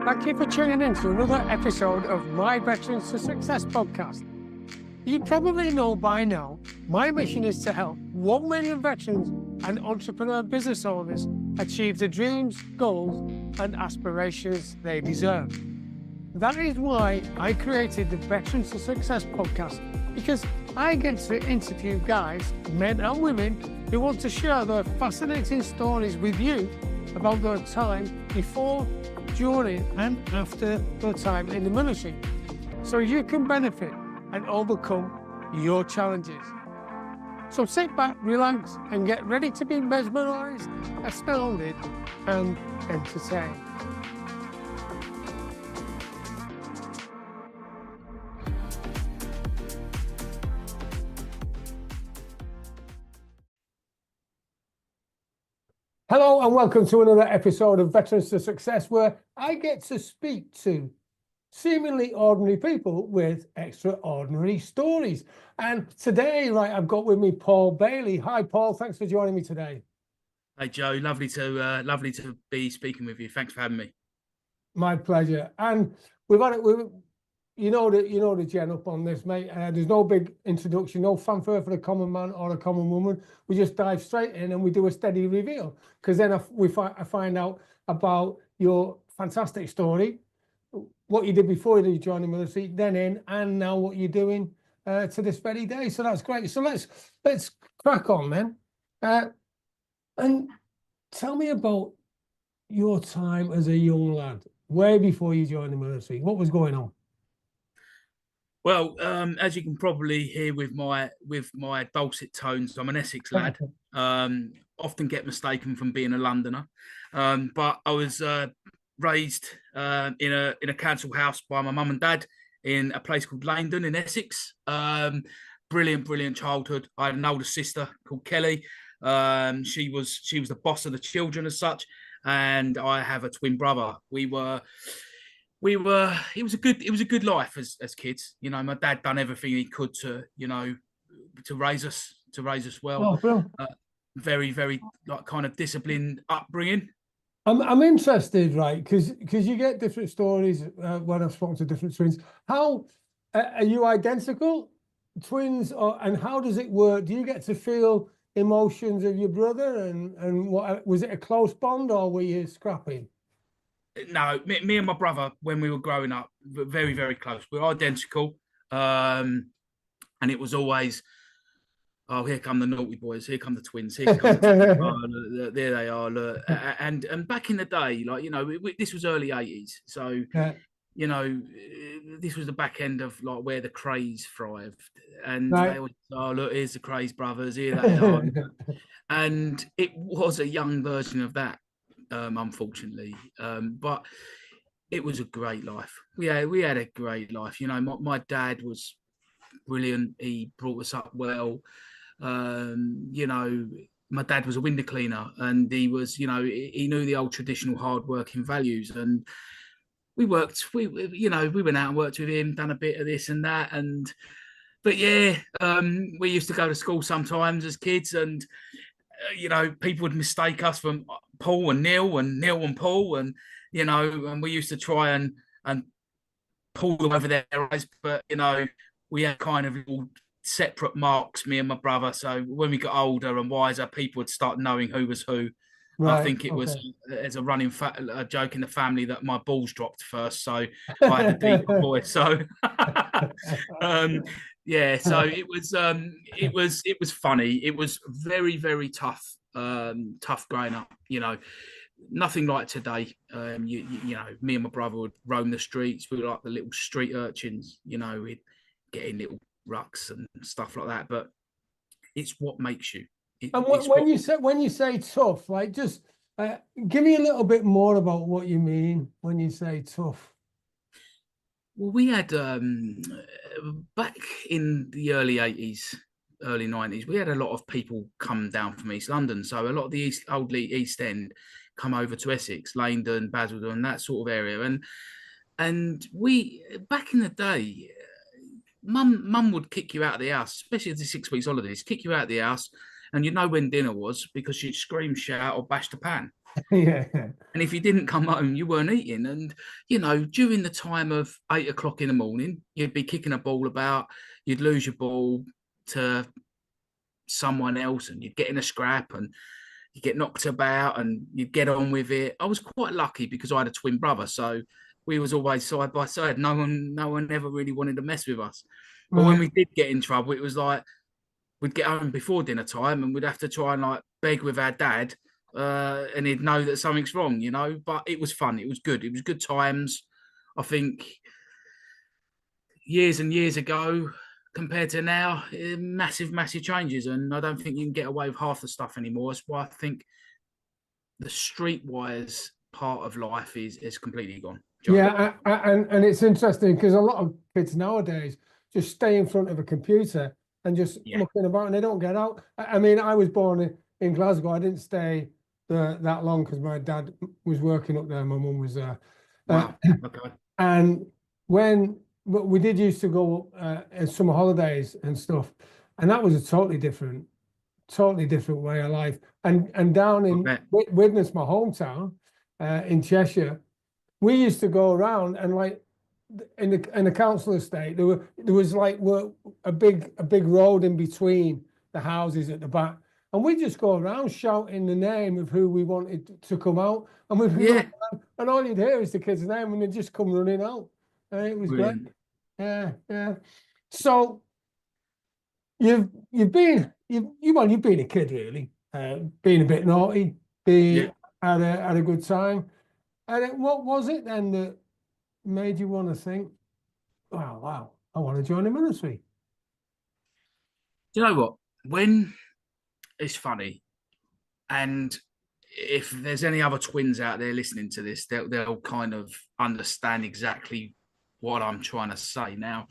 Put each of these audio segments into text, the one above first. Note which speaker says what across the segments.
Speaker 1: Thank you for tuning in to another episode of my Veterans to Success podcast. You probably know by now, my mission is to help 1 million veterans and entrepreneur business owners achieve the dreams, goals, and aspirations they deserve. That is why I created the Veterans to Success podcast, because I get to interview guys, men and women, who want to share their fascinating stories with you about their time before, during and after their time in the military, so you can benefit and overcome your challenges. So sit back, relax, and get ready to be mesmerized, astounded, and entertained. Hello and welcome to another episode of Veterans to Success, where I get to speak to seemingly ordinary people with extraordinary stories. And today, I've got with me Paul Bailey. Hi, Paul. Thanks for joining me today.
Speaker 2: Hey, Joe. Lovely to be speaking with you. Thanks for having me.
Speaker 1: My pleasure. And we've had it. You know the gen up on this, mate. There's no big introduction, no fanfare for a common man or a common woman. We just dive straight in and we do a steady reveal, because then I find out about your fantastic story, what you did before you joined the military, then in, and now what you're doing to this very day. So that's great. So let's crack on then, and tell me about your time as a young lad, way before you joined the military. What was going on?
Speaker 2: Well, as you can probably hear with my dulcet tones, I'm an Essex lad. Often get mistaken from being a Londoner, but I was raised in a council house by my mum and dad in a place called Langdon in Essex. Brilliant childhood. I had an older sister called Kelly. She was the boss of the children as such, and I have a twin brother. It was a good life as kids. You know, my dad done everything he could to raise us well.
Speaker 1: Oh,
Speaker 2: very kind of disciplined upbringing.
Speaker 1: I'm interested, right? Because you get different stories when I've spoken to different twins. How are you identical twins, and how does it work? Do you get to feel emotions of your brother, and what was it, a close bond, or were you scrappy?
Speaker 2: No, me and my brother, when we were growing up, were very close. We were identical, and it was always, oh, here come the naughty boys, here come the twins, here come the twins. Oh, look, there they are. Look. And back in the day, this was early 80s, so
Speaker 1: Yeah.
Speaker 2: This was the back end of where the Crays thrived, and
Speaker 1: Right.
Speaker 2: they always, oh look, here's the Crays brothers, here they are, and it was a young version of that. Unfortunately, but it was a great life. We had a great life. You know, my dad was brilliant. He brought us up well. My dad was a window cleaner, and he was, he knew the old traditional hard-working values. And we went out and worked with him, done a bit of this and that. But we used to go to school sometimes as kids, and people would mistake us from Paul and Neil and Paul, and and we used to try and pull them over their eyes, but we had kind of little separate marks, me and my brother. So when we got older and wiser, people would start knowing who was who. Right, I think it was as a running a joke in the family that my balls dropped first, so I had a deeper voice. So so it was funny. It was very tough, tough growing up. Nothing like today. Me and my brother would roam the streets. We were like the little street urchins. We'd get in little rucks and stuff like that. But it's what makes you.
Speaker 1: When you say tough, just give me a little bit more about what you mean when you say tough.
Speaker 2: Well, we had back in the early 80s, early 90s, we had a lot of people come down from East London. So a lot of the old East End come over to Essex, Langdon, Basildon, that sort of area. And we, back in the day, mum would kick you out of the house, especially the 6 weeks holidays, kick you out of the house, and you'd know when dinner was because she'd scream, shout, or bash the pan.
Speaker 1: Yeah.
Speaker 2: And if you didn't come home, you weren't eating. And, you know, during the time of 8 o'clock in the morning, you'd be kicking a ball about, you'd lose your ball to someone else and you'd get in a scrap and you get knocked about and you'd get on with it. I was quite lucky because I had a twin brother. So we was always side by side. No one ever really wanted to mess with us. But when
Speaker 1: Right.
Speaker 2: we did get in trouble, it was like we'd get home before dinner time and we'd have to try and like beg with our dad, and he'd know that something's wrong, you know. But it was fun. It was good. It was good times. I think years and years ago compared to now, massive, massive changes. And I don't think you can get away with half the stuff anymore. That's why I think the streetwise part of life is completely gone, Joe.
Speaker 1: Yeah, and it's interesting because a lot of kids nowadays just stay in front of a computer and just
Speaker 2: Yeah.
Speaker 1: looking about and they don't get out. I mean, I was born in Glasgow. I didn't stay that long because my dad was working up there. My mum was there. Uh,
Speaker 2: Wow. Okay.
Speaker 1: and when we did used to go in summer holidays and stuff, and that was a totally different way of life. And down
Speaker 2: I
Speaker 1: in
Speaker 2: bet.
Speaker 1: Widnes, my hometown, in Cheshire, we used to go around and like in the council estate, there was like a big road in between the houses at the back. And we just go around shouting the name of who we wanted to come out. And we'd go
Speaker 2: Yeah.
Speaker 1: around, and all you'd hear is the kid's name and they'd just come running out. And it was great.
Speaker 2: Brilliant.
Speaker 1: Yeah, yeah. So you've been a kid really, been a bit naughty,
Speaker 2: Yeah.
Speaker 1: be had a good time. And what was it then that made you want to think, oh wow, I want to join the military?
Speaker 2: Do you know what? When it's funny, and if there's any other twins out there listening to this, they'll kind of understand exactly what I'm trying to say. Now,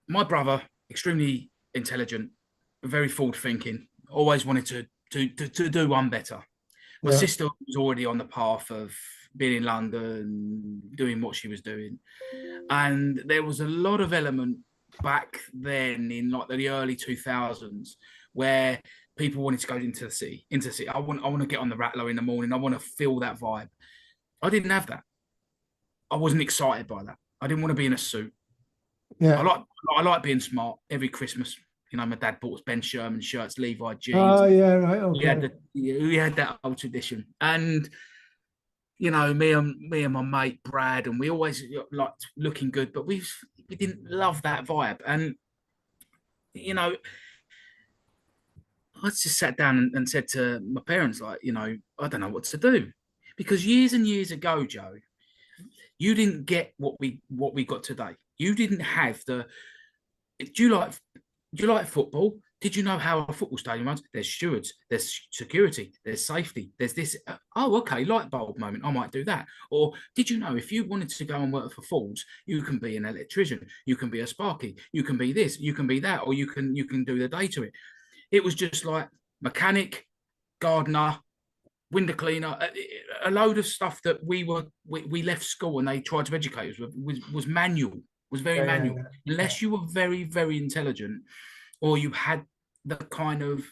Speaker 2: my brother, extremely intelligent, very forward thinking, always wanted to do one better. My
Speaker 1: Yeah,
Speaker 2: sister was already on the path of being in London, doing what she was doing. And there was a lot of element back then in like the early 2000s where people wanted to go into the city. I want to get on the rattler in the morning. I want to feel that vibe. I didn't have that. I wasn't excited by that. I didn't want to be in a suit. I
Speaker 1: yeah.
Speaker 2: like I like being smart. Every Christmas, you know, my dad bought us Ben Sherman shirts, Levi jeans.
Speaker 1: Oh yeah, right,
Speaker 2: We
Speaker 1: okay.
Speaker 2: had that old tradition, and you know, me and my mate Brad, and we always liked looking good, but we didn't love that vibe. And you know, I just sat down and said to my parents, like, you know, I don't know what to do, because years and years ago, Joe, you didn't get what we got today. You didn't have the. Do you like do you like football? Did you know how a football stadium runs? There's stewards, there's security, there's safety, there's this. Oh, okay, light bulb moment. I might do that. Or did you know if you wanted to go and work for Fords, you can be an electrician, you can be a sparky, you can be this, you can be that, or you can do the day to it. It was just like mechanic, gardener, window cleaner, a load of stuff that we left school and they tried to educate us with was manual, was very
Speaker 1: Yeah, yeah,
Speaker 2: manual.
Speaker 1: yeah.
Speaker 2: Unless you were very, very intelligent or you had the kind of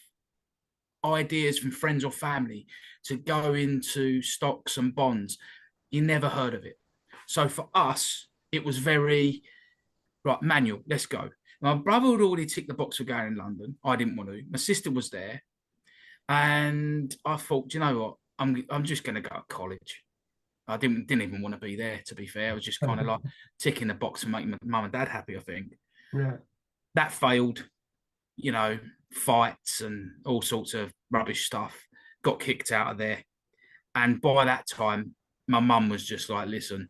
Speaker 2: ideas from friends or family to go into stocks and bonds, you never heard of it. So for us, it was very right, manual, let's go. My brother had already ticked the box for going in London. I didn't want to. My sister was there. And I thought, you know what? I'm just going to go to college. I didn't even want to be there. To be fair, I was just kind of like ticking the box and making my mum and dad happy. I think
Speaker 1: Yeah.
Speaker 2: that failed. You know, fights and all sorts of rubbish stuff. Got kicked out of there, and by that time, my mum was just like, "Listen,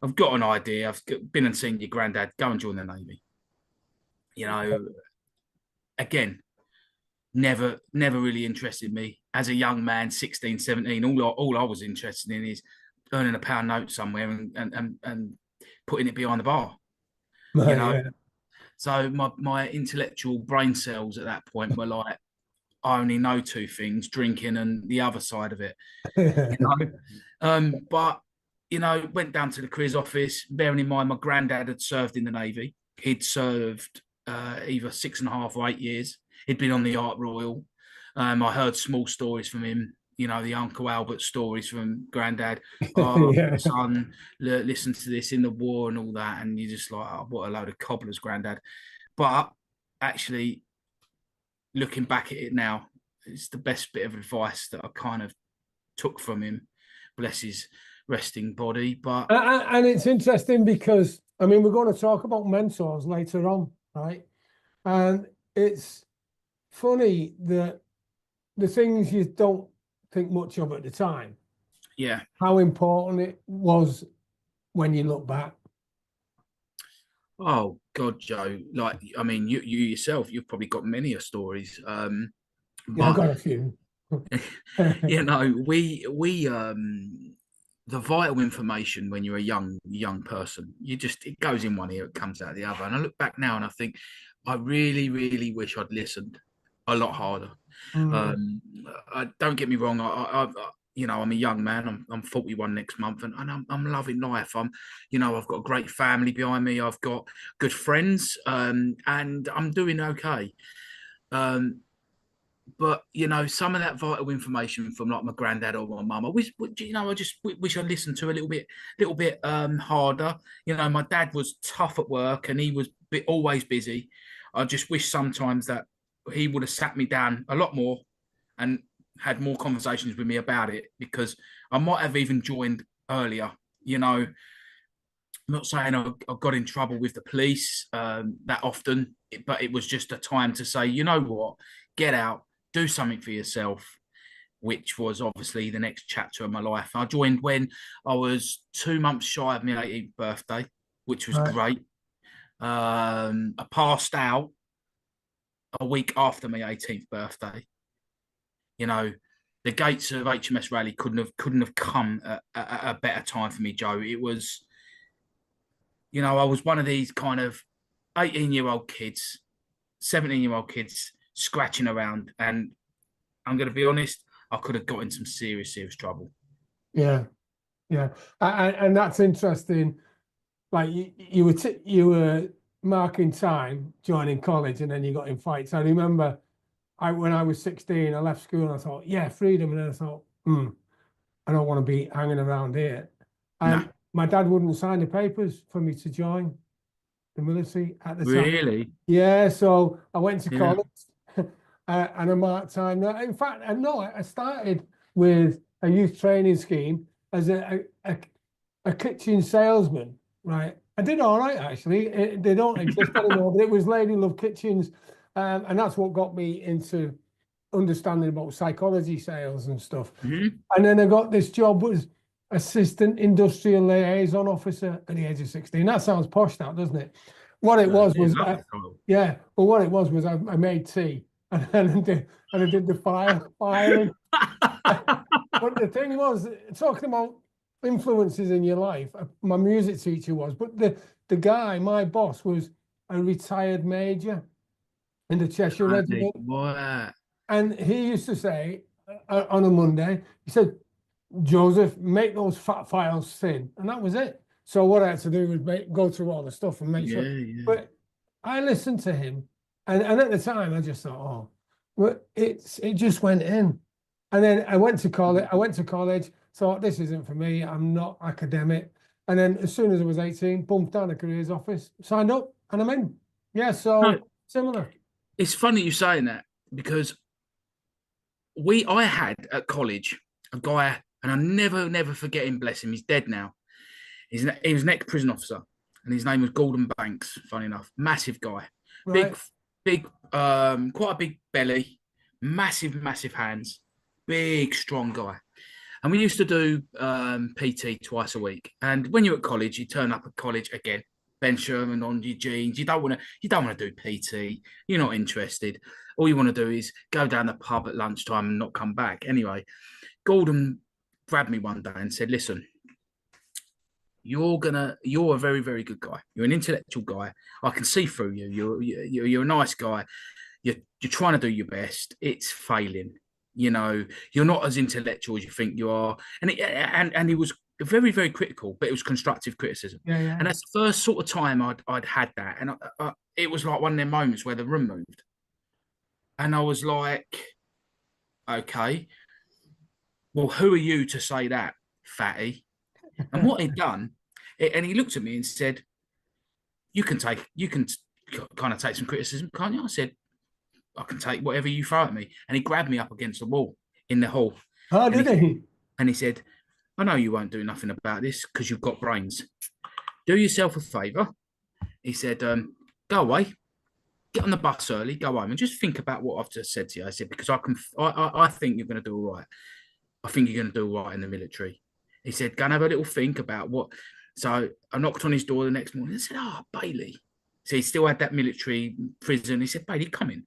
Speaker 2: I've got an idea. I've been and seen your granddad. Go and join the navy." You know, again, never really interested me as a young man, 16, 17. All I was interested in is earning a pound note somewhere and putting it behind the bar, you
Speaker 1: Right,
Speaker 2: know.
Speaker 1: yeah.
Speaker 2: So my intellectual brain cells at that point were like, I only know two things: drinking and the other side of it, you know. But you know, went down to the careers office, bearing in mind my granddad had served in the Navy. He'd served either 6.5 or 8 years. He'd been on the Ark Royal. I heard small stories from him you know, the Uncle Albert stories from Granddad. Oh,
Speaker 1: Yeah.
Speaker 2: son, listen to this in the war and all that, and you're just like, oh, what a load of cobblers, Granddad. But actually, looking back at it now, it's the best bit of advice that I kind of took from him. Bless his resting body. But
Speaker 1: And it's interesting because, I mean, we're going to talk about mentors later on, right? And it's funny that the things you don't think much of at the time,
Speaker 2: yeah,
Speaker 1: how important it was when you look back.
Speaker 2: oh God, Joe. Like, I mean, you yourself, you've probably got many a stories.
Speaker 1: Yeah, I
Speaker 2: But
Speaker 1: got a few.
Speaker 2: you know, the vital information when you're a young person, you just, it goes in one ear, it comes out the other. And I look back now and I think I really, really wish I'd listened a lot harder.
Speaker 1: Mm.
Speaker 2: Um, don't get me wrong, you know, I'm a young man. I'm 41 next month, and I'm loving life. You know, I've got a great family behind me. I've got good friends, and I'm doing okay. Um, but you know, some of that vital information from like my granddad or my mum, I wish, you know, I just wish I listened to a little bit harder. You know, my dad was tough at work and he was always busy. I just wish sometimes that he would have sat me down a lot more and had more conversations with me about it, because I might have even joined earlier. You know, I'm not saying I got in trouble with the police that often, but it was just a time to say, you know what, get out, do something for yourself, which was obviously the next chapter of my life. I joined when I was 2 months shy of my 18th birthday, which was
Speaker 1: Right.
Speaker 2: great. I passed out a week after my 18th birthday. You know, the gates of HMS Rally couldn't have come at a better time for me, Joe. It was, you know, I was one of these kind of 18-year-old kids, 17-year-old kids scratching around. And I'm going to be honest, I could have got in some serious trouble.
Speaker 1: Yeah. Yeah. And that's interesting. Like you were marking time joining college and then you got in fights. I remember when I was 16, I left school and I thought, yeah, freedom. And then I thought, I don't want to be hanging around here.
Speaker 2: No,
Speaker 1: And my dad wouldn't sign the papers for me to join the military at the time.
Speaker 2: really?
Speaker 1: Yeah, so I went to
Speaker 2: Yeah.
Speaker 1: college and I marked time. In fact, I started with a youth training scheme as a kitchen salesman, right? I did all right, actually. They don't exist anymore, but it was Lady Love Kitchens. And that's what got me into understanding about psychology sales and stuff.
Speaker 2: Mhm.
Speaker 1: And then I got this job was assistant industrial liaison officer at the age of 16. That sounds posh, that doesn't it? What it was
Speaker 2: Yeah,
Speaker 1: was
Speaker 2: lovely title.
Speaker 1: yeah. Well, what it was I made tea and I did the filing. But the thing was, talking about influences in your life, my music teacher was, but the guy, my boss, was a retired major in the Cheshire
Speaker 2: Bloody
Speaker 1: Regiment.
Speaker 2: what?
Speaker 1: And he used to say on a Monday, he said, Joseph, make those fat files thin. And that was it. So what I had to do was go through all the stuff and make
Speaker 2: Yeah,
Speaker 1: sure.
Speaker 2: yeah.
Speaker 1: But I listened to him. And at the time, I just thought, oh, well, it just went in. And then I went to college. Thought this isn't for me. I'm not academic. And then as soon as I was 18, bumped down the careers office, signed up, and I'm in. Yeah,
Speaker 2: No,
Speaker 1: so similar.
Speaker 2: it's funny you saying that, because I had at college a guy, and I never forget him. Bless him, he's dead now. He was an ex-prison officer, and his name was Gordon Banks. Funny enough, massive guy,
Speaker 1: Right.
Speaker 2: big, quite a big belly, massive hands, big strong guy. And we used to do PT twice a week. And when you're at college, you turn up at college again, Ben Sherman on your jeans. You don't want to do PT. You're not interested. All you want to do is go down the pub at lunchtime and not come back. Anyway, Gordon grabbed me one day and said, "Listen, you're a very good guy. You're an intellectual guy. I can see through you. You're a nice guy. You're trying to do your best. It's failing. You know, you're not as intellectual as you think you are." And he was very critical, but it was constructive criticism.
Speaker 1: Yeah, yeah.
Speaker 2: And that's the first sort of time I'd had that, and it was like one of them moments where the room moved, and I was like, okay. well, who are you to say that, fatty? And what he'd done, and he looked at me and said, you can kind of take some criticism, can't you? I said, I can take whatever you throw at me. And he grabbed me up against the wall in the hall.
Speaker 1: Oh,
Speaker 2: And
Speaker 1: did he?
Speaker 2: and he said, I know you won't do nothing about this because you've got brains. Do yourself a favour. He said, go away, get on the bus early, go home, and just think about what I've just said to you. I said, because I think you're going to do all right. I think you're going to do all right in the military. He said, go and have a little think about what. So I knocked on his door the next morning and said, Bailey. So he still had that military prison. He said, Bailey, come in.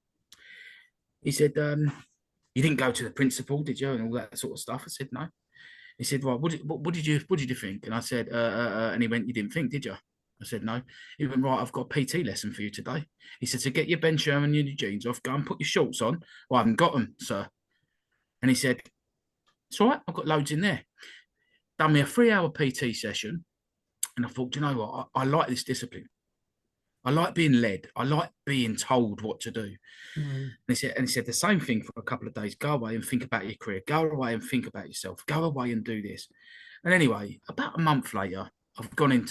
Speaker 2: He said, you didn't go to the principal, did you? And all that sort of stuff. I said, no. He said, right, what did you think? And I said, and he went, you didn't think, did you? I said, no. He went, right, I've got a PT lesson for you today. He said, so get your Ben Sherman and your jeans off, go and put your shorts on. Well, I haven't got them, sir. And he said, it's all right, I've got loads in there. Done me a 3-hour PT session. And I thought, you know what? I like this discipline. I like being led. I like being told what to do. And he said the same thing for a couple of days. Go away and think about your career. Go away and think about yourself. Go away and do this. And anyway, about a month later, I got in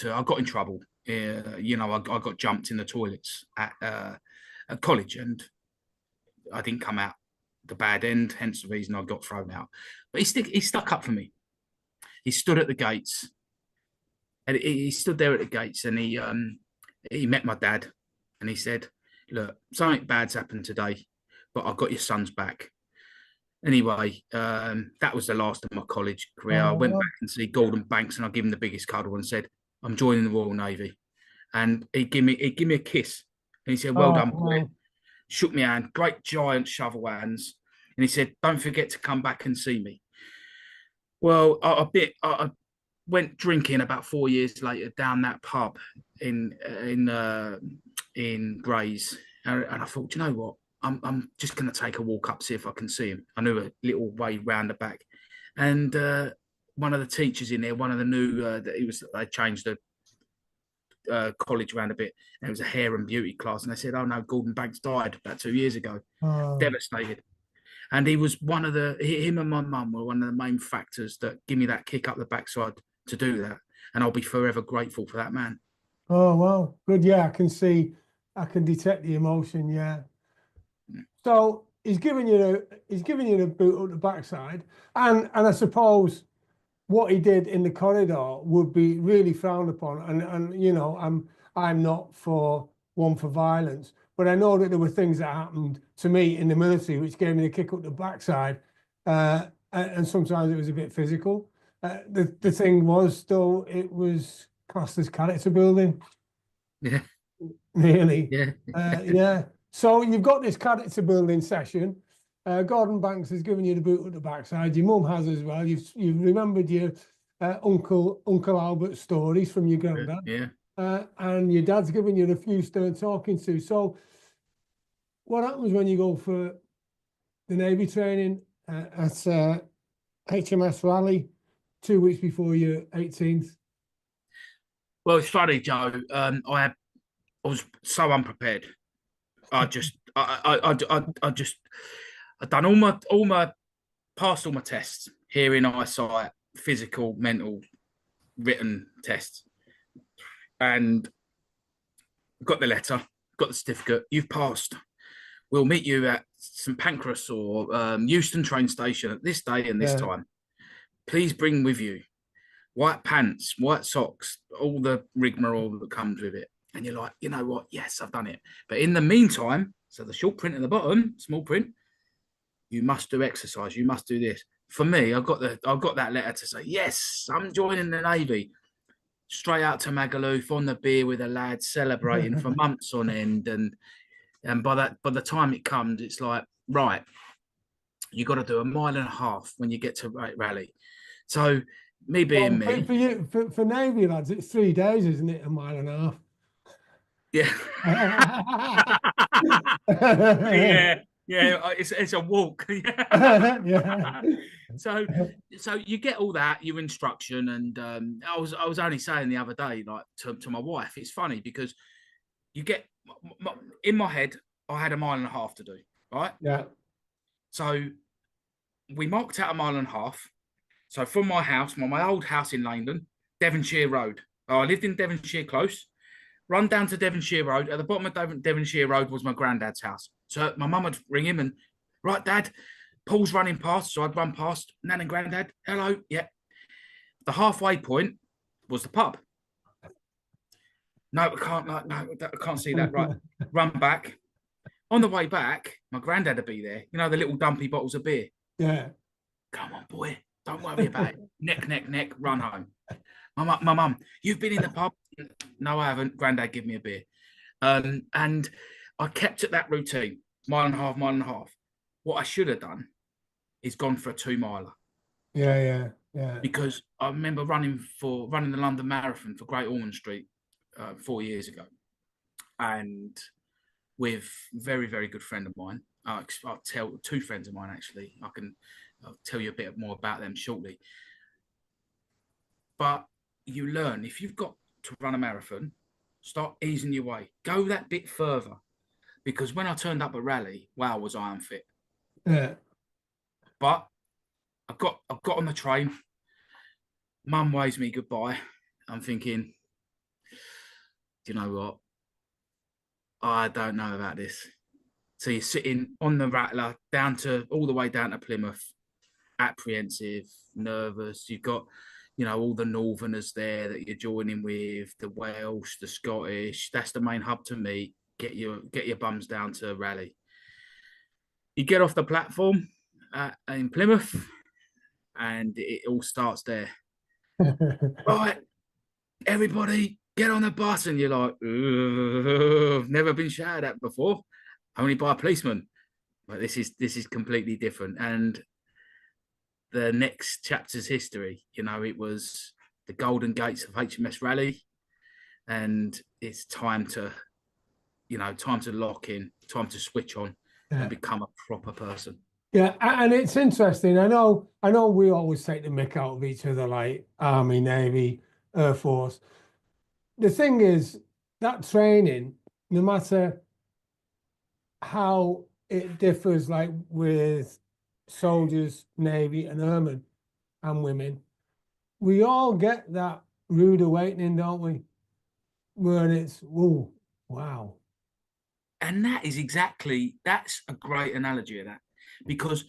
Speaker 2: trouble. I got jumped in the toilets at college, and I didn't come out the bad end. Hence the reason I got thrown out. But he stuck up for me. He stood at the gates, and he stood there at the gates, and he met my dad, and he said, look, something bad's happened today, but I've got your sons back. Anyway, that was the last of my college career. I went back and see Gordon Banks, and I gave him the biggest cuddle and said, I'm joining the Royal Navy. And he gave me a kiss. And he said, well done, boy. Shook me hand, great giant shovel hands. And he said, don't forget to come back and see me. Well, I went drinking about 4 years later down that pub in Grays, and I thought, you know what, I'm just going to take a walk up, see if I can see him. I knew a little way round the back, and one of the teachers in there, one of the new they changed the college around a bit, and it was a hair and beauty class, and they said, oh no, Gordon Banks died about 2 years ago. Devastated. And he was him and my mum were one of the main factors that give me that kick up the backside to do that. And I'll be forever grateful for that man.
Speaker 1: Oh, wow. Good. Yeah, I can detect the emotion. Yeah. So he's giving you the boot up the backside. And I suppose what he did in the corridor would be really frowned upon. And you know, I'm not one for violence, but I know that there were things that happened to me in the military which gave me the kick up the backside, and sometimes it was a bit physical. The thing was, though, it was classed as character building.
Speaker 2: Yeah,
Speaker 1: really.
Speaker 2: Yeah.
Speaker 1: Yeah. So you've got this character building session. Gordon Banks has given you the boot at the backside. Your mum has as well. You've remembered your Uncle Albert stories from your granddad.
Speaker 2: Yeah.
Speaker 1: And your dad's given you a few stern talking to. So what happens when you go for the Navy training at HMS Raleigh 2 weeks before your 18th?
Speaker 2: Well, it's funny, Joe. I was so unprepared. I'd done passed all my tests, hearing, eyesight, physical, mental, written tests, and got the letter, got the certificate. You've passed. We'll meet you at St Pancras or Euston train station at this day and this time. Please bring with you white pants, white socks, all the rigmarole that comes with it. And you're like, you know what? Yes, I've done it. But in the meantime, so the short print at the bottom, small print, you must do exercise. You must do this. For me, I got that letter to say, yes, I'm joining the Navy. Straight out to Magaluf on the beer with the lads, celebrating for months on end. And by the time it comes, it's like, right, you got to do 1.5 miles when you get to Raleigh. So me being me,
Speaker 1: for Navy lads, it's 3 days, isn't it? 1.5 miles.
Speaker 2: Yeah. Yeah. It's a walk.
Speaker 1: Yeah.
Speaker 2: So you get all that, your instruction, and I was only saying the other day, like to my wife, it's funny because you get in my head, I had 1.5 miles to do, right?
Speaker 1: Yeah.
Speaker 2: So we marked out 1.5 miles, So from my house, my old house in London, Devonshire Road. Oh, I lived in Devonshire Close. Run down to Devonshire Road. At the bottom of Devonshire Road was my granddad's house. So my mum would ring him and, right, Dad, Paul's running past. So I'd run past, Nan and Granddad, hello, yeah. The halfway point was the pub. No, I can't see that. Right, run back. On the way back, my granddad would be there. You know, the little dumpy bottles of beer.
Speaker 1: Yeah.
Speaker 2: Come on, boy. Don't worry about it. Neck, run home. My mum, you've been in the pub? No, I haven't. Granddad, give me a beer. And I kept at that routine, mile and a half. What I should have done is gone for a 2-miler.
Speaker 1: Yeah.
Speaker 2: Because I remember running the London Marathon for Great Ormond Street 4 years ago. And with a very, very good friend of mine, I'll tell 2 friends of mine, actually. I'll tell you a bit more about them shortly. But you learn, if you've got to run a marathon, start easing your way. Go that bit further. Because when I turned up at rally, wow, was I unfit.
Speaker 1: Yeah.
Speaker 2: But I got on the train. Mum waves me goodbye. I'm thinking, do you know what? I don't know about this. So you're sitting on the rattler all the way down to Plymouth, apprehensive, nervous. You've got, all the Northerners there that you're joining with, the Welsh, the Scottish. That's the main hub to meet. Get your bums down to rally. You get off the platform in Plymouth, and it all starts there. Right, everybody, get on the bus, and you're like, I've never been shouted at before, only by a policeman. But this is completely different. And the next chapter's history. It was the golden gates of HMS Rally, and it's time to lock in, time to switch on, and become a proper person.
Speaker 1: Yeah, and it's interesting. I know we always take the mick out of each other, like Army, Navy, Air Force. The thing is, that training, no matter how it differs, like with soldiers, Navy, and airmen and women, we all get that rude awakening, don't we? Where it's, whoa, wow.
Speaker 2: And that's a great analogy of that, because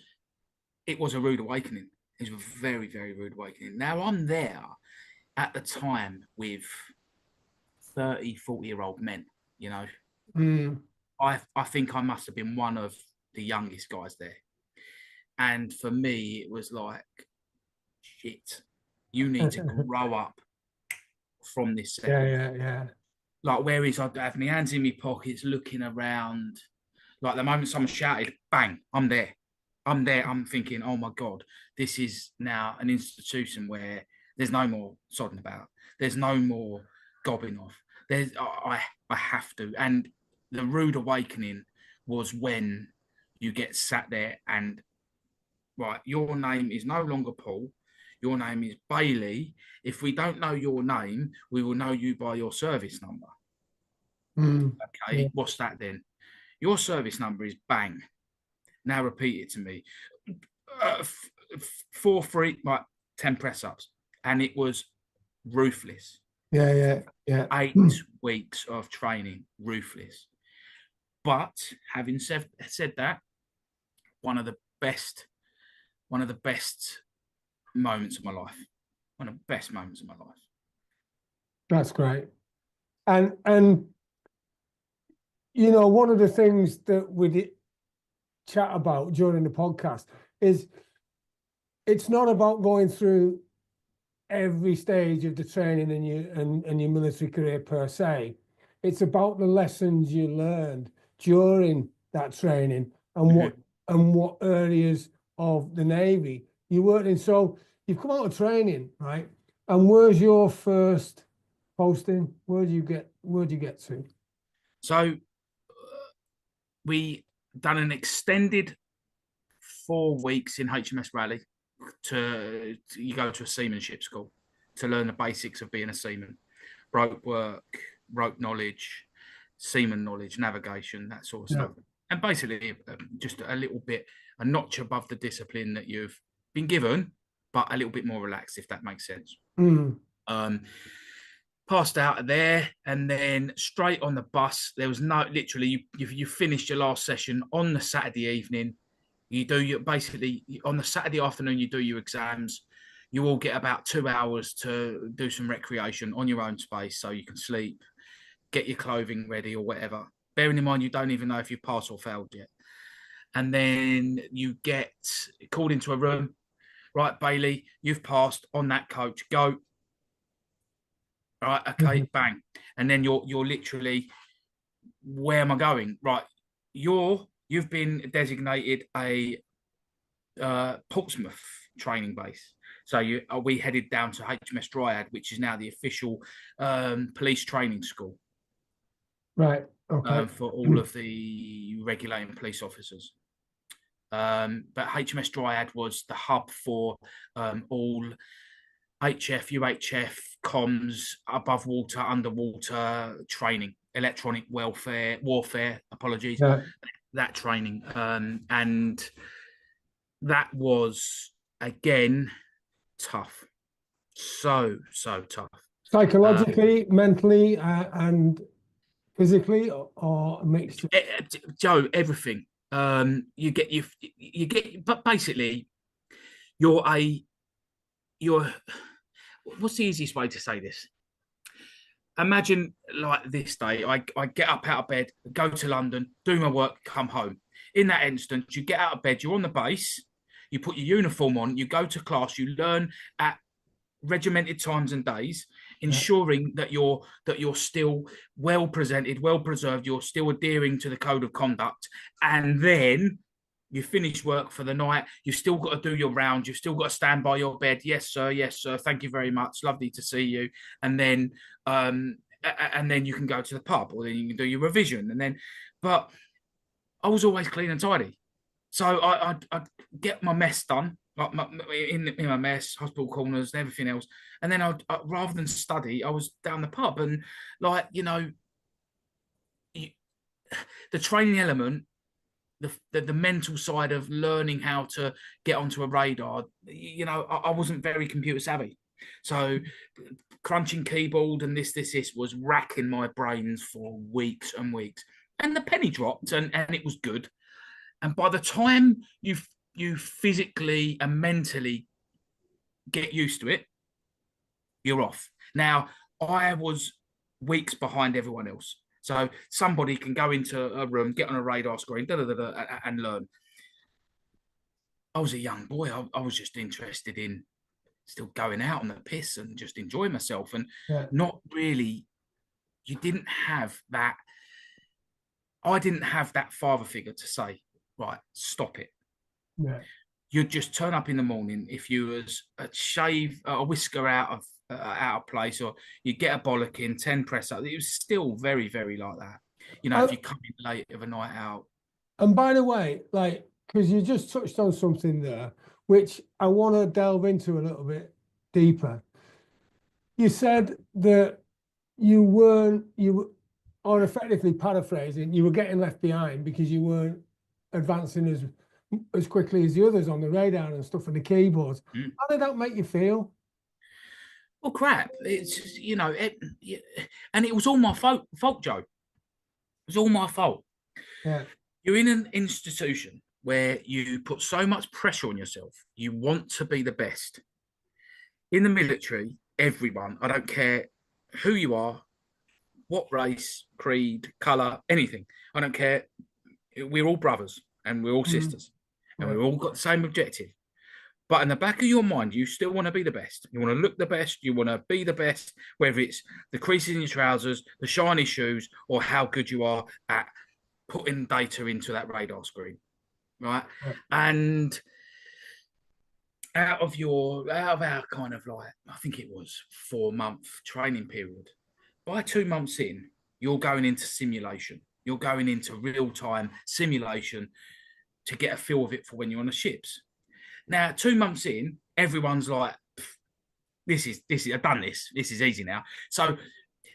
Speaker 2: it was a rude awakening. It was a very, very rude awakening. Now I'm there at the time with 30, 40-year-old men, I think I must have been one of the youngest guys there. And for me, it was like, shit, you need to grow up from this second.
Speaker 1: Yeah.
Speaker 2: Like, where is I'd have my hands in my pockets, looking around. Like, the moment someone shouted, bang, I'm there. I'm thinking, oh my God, this is now an institution where there's no more sodding about. There's no more gobbing off. I have to. And the rude awakening was when you get sat there and, right, your name is no longer Paul. Your name is Bailey. If we don't know your name, we will know you by your service number. Okay, what's that then? Your service number is bang. Now repeat it to me. 4 free, like 10 press ups, and it was ruthless.
Speaker 1: Yeah.
Speaker 2: 8 weeks of training, ruthless. But having said that, one of the best moments of my life. One of the best moments of my life.
Speaker 1: That's great. And one of the things that we did chat about during the podcast is it's not about going through every stage of the training and your military career per se. It's about the lessons you learned during that training and what areas of the Navy you worked in. So you've come out of training, right? And where's your first posting? Where'd you get to?
Speaker 2: So we done an extended 4 weeks in HMS Raleigh. You go to a seamanship school to learn the basics of being a seaman, rope work, rope knowledge, seaman knowledge, navigation, that sort of stuff. And basically just a little bit, a notch above the discipline that you've been given, but a little bit more relaxed, if that makes sense.
Speaker 1: Mm.
Speaker 2: Passed out of there, and then straight on the bus. There was no, literally, you finished your last session on the Saturday evening. You do your, basically on the Saturday afternoon, you do your exams. You all get about 2 hours to do some recreation on your own space, so you can sleep, get your clothing ready or whatever. Bearing in mind, you don't even know if you've passed or failed yet. And then you get called into a room. Right, Bailey, you've passed on that coach. Go. All right, okay, bang. And then you're literally, where am I going? Right, you've been designated a Portsmouth training base. So we headed down to HMS Dryad, which is now the official police training school.
Speaker 1: Right. Okay.
Speaker 2: For all of the regulating police officers. But HMS Dryad was the hub for all HF, UHF, comms, above water, underwater training, electronic warfare, apologies,
Speaker 1: Yeah.
Speaker 2: that training. And that was, again, tough. So tough.
Speaker 1: Psychologically, mentally, and physically, or a mixture?
Speaker 2: Joe, everything. You get, but basically, you're what's the easiest way to say this? Imagine like this day, I get up out of bed, go to London, do my work, come home. In that instance, you get out of bed, you're on the base, you put your uniform on, you go to class, you learn at regimented times and days, ensuring that you're still well presented, well preserved, you're still adhering to the code of conduct, and then you finish work for the night, you've still got to do your rounds, you've still got to stand by your bed. Yes, sir, thank you very much, lovely to see you. And then you can go to the pub, or then you can do your revision. And then, but I was always clean and tidy, so I'd get my mess done, like in my mess, hospital corners, and everything else. And then I rather than study, I was down the pub, and like, you know, the training element, the mental side of learning how to get onto a radar. You know, I wasn't very computer savvy, so crunching keyboard and this was racking my brains for weeks and weeks. And the penny dropped, and it was good. And by the time you physically and mentally get used to it, you're off. Now, I was weeks behind everyone else. So somebody can go into a room, get on a radar screen, and learn. I was a young boy. I was just interested in still going out on the piss and just enjoying myself, and not really. You didn't have that. I didn't have that father figure to say, right, stop it.
Speaker 1: Yeah.
Speaker 2: You'd just turn up in the morning if you was a whisker out of place, or you get a bollock in 10 press up. It was still very, very like that. You know, if you come in late of a night out.
Speaker 1: And by the way, like, because you just touched on something there, which I want to delve into a little bit deeper. You said that you or effectively paraphrasing, you were getting left behind because you weren't advancing as quickly as the others on the radar and stuff and the keyboards. How did that make you feel?
Speaker 2: Well, crap. It's, you know, and it was all my fault, Joe. It was all my fault.
Speaker 1: Yeah.
Speaker 2: You're in an institution where you put so much pressure on yourself. You want to be the best. In the military, everyone, I don't care who you are, what race, creed, colour, anything. I don't care. We're all brothers and we're all sisters, and we've all got the same objective. But in the back of your mind, you still want to be the best. You want to look the best. You want to be the best, whether it's the creases in your trousers, the shiny shoes, or how good you are at putting data into that radar screen, right? And out of our kind of, like, I think it was 4-month training period, by 2 months in, you're going into simulation. You're going into real-time simulation to get a feel of it for when you're on the ships. Now, 2 months in, everyone's like, this is, I've done this. This is easy now. So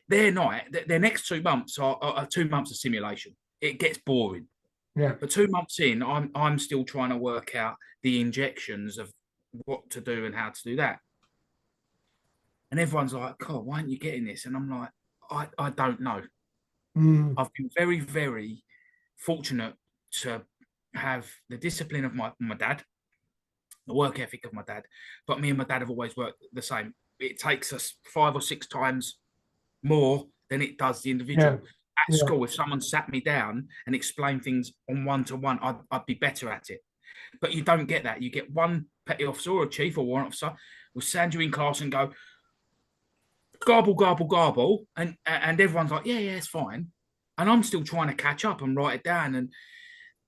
Speaker 2: their next 2 months are 2 months of simulation. It gets boring.
Speaker 1: Yeah.
Speaker 2: But 2 months in, I'm still trying to work out the injections of what to do and how to do that. And everyone's like, God, why aren't you getting this? And I'm like, I don't know. I've been very, very fortunate to have the discipline of my dad, the work ethic of my dad. But me and my dad have always worked the same. It takes us 5 or 6 times more than it does the individual. At school, if someone sat me down and explained things on one-to-one, I'd be better at it. But you don't get that. You get one petty officer or a chief or warrant officer will stand you in class and go, garble, garble, garble. And everyone's like, yeah, it's fine. And I'm still trying to catch up and write it down.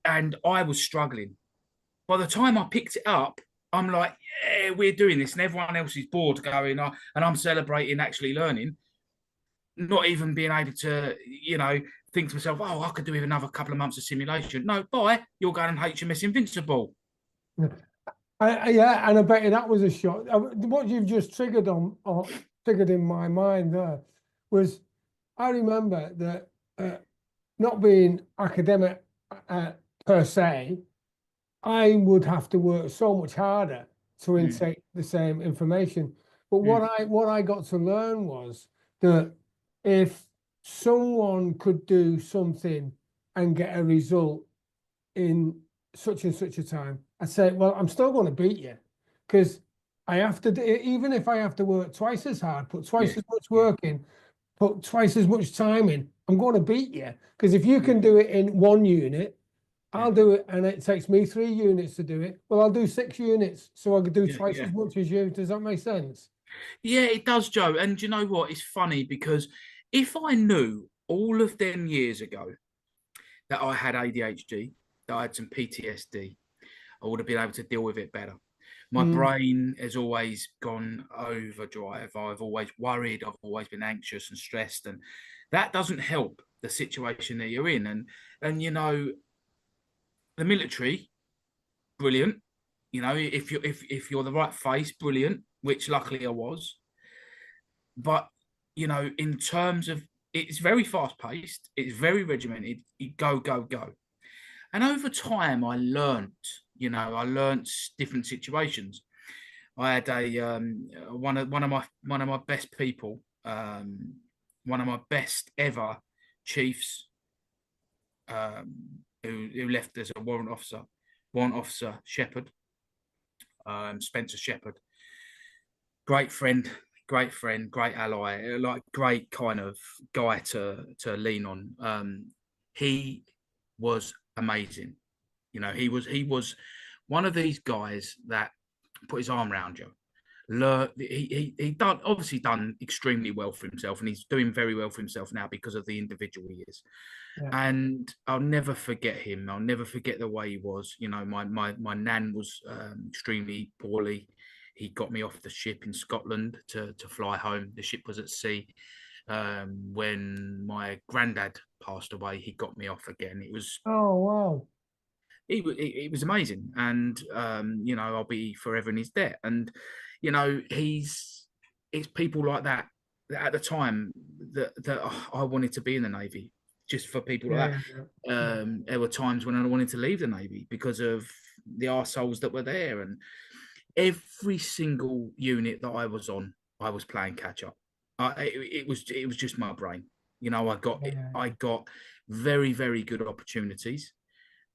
Speaker 2: And I was struggling. By the time I picked it up, I'm like, yeah, we're doing this. And everyone else is bored going, and I'm celebrating actually learning, not even being able to, think to myself, oh, I could do with another couple of months of simulation. No, bye, you're going HMS Invincible.
Speaker 1: Yeah, and I bet you that was a shot. What you've just triggered triggered in my mind there was, I remember that not being academic per se, I would have to work so much harder to intake the same information. But what I got to learn was that if someone could do something and get a result in such and such a time, I'd say, well, I'm still going to beat you, because I have to do, even if I have to work twice as hard, put twice as much work in, put twice as much time in, I'm going to beat you. Because if you can do it in 1 unit, I'll do it, and it takes me 3 units to do it. Well, I'll do 6 units, so I could do twice as much as you. Does that make sense?
Speaker 2: Yeah, it does, Joe. And you know what? It's funny because if I knew all of them years ago that I had ADHD, that I had some PTSD, I would have been able to deal with it better. My brain has always gone overdrive. I've always worried. I've always been anxious and stressed, and that doesn't help the situation that you're in. And the military, brilliant. If you're the right face, brilliant. Which luckily I was. But in terms of, it's very fast paced. It's very regimented. You go, go, go. And over time, I learned different situations. I had one of my best people, one of my best ever chiefs, who left as a warrant officer Shepherd, Spencer Shepherd. Great friend, great ally, like great kind of guy to lean on. He was amazing. He was one of these guys that put his arm around you. He done extremely well for himself, and he's doing very well for himself now because of the individual he is. Yeah. And I'll never forget him. I'll never forget the way he was. My nan was extremely poorly. He got me off the ship in Scotland to fly home. The ship was at sea. When my granddad passed away, he got me off again. It was
Speaker 1: wow.
Speaker 2: It was amazing, and I'll be forever in his debt. And it's people like that at the time that I wanted to be in the Navy, just for people like that. There were times when I wanted to leave the Navy because of the arseholes that were there, and every single unit that I was on, I was playing catch up. It was just my brain. I got very, very good opportunities.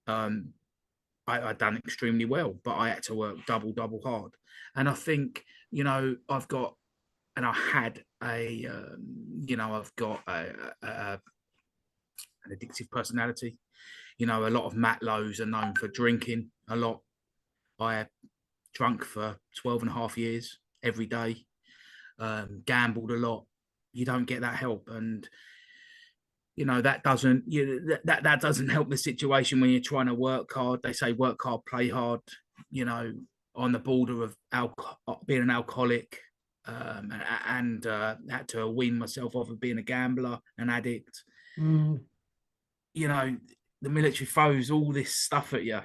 Speaker 2: I done extremely well, but I had to work double hard. And I think, I've got an addictive personality. A lot of Matt Lowe's are known for drinking a lot. I drunk for 12 and a half years every day, gambled a lot. You don't get that help. And that doesn't that doesn't help the situation when you're trying to work hard. They say work hard, play hard. On the border of being an alcoholic, and had to wean myself off of being a gambler, an addict. The military throws all this stuff at you.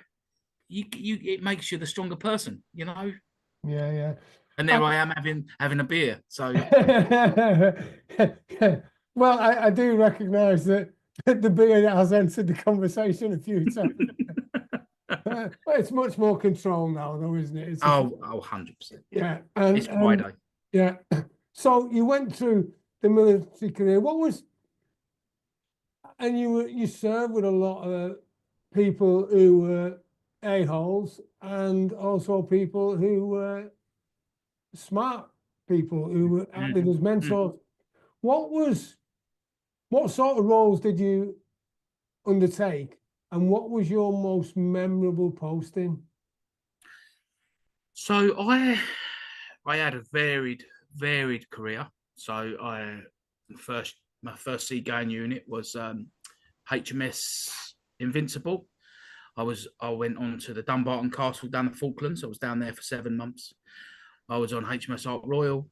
Speaker 2: It makes you the stronger person.
Speaker 1: Yeah.
Speaker 2: And there I am having a beer. So.
Speaker 1: Well, I do recognise that the beer has entered the conversation a few times. Well, it's much more control now, though, isn't it? It's a,
Speaker 2: Oh, 100%.
Speaker 1: yeah, and
Speaker 2: It's Friday.
Speaker 1: yeah. So you went through the military career. What was, and you served with a lot of people who were a-holes and also people who were smart people who were acting as
Speaker 2: Mm.
Speaker 1: mentors. What was, what sort of roles did you undertake, and what was your most memorable posting?
Speaker 2: So I had a varied career. So first my first seagoing unit was HMS Invincible. I went on to the Dumbarton Castle down the Falklands. I was down there for 7 months. I was on HMS Ark Royal.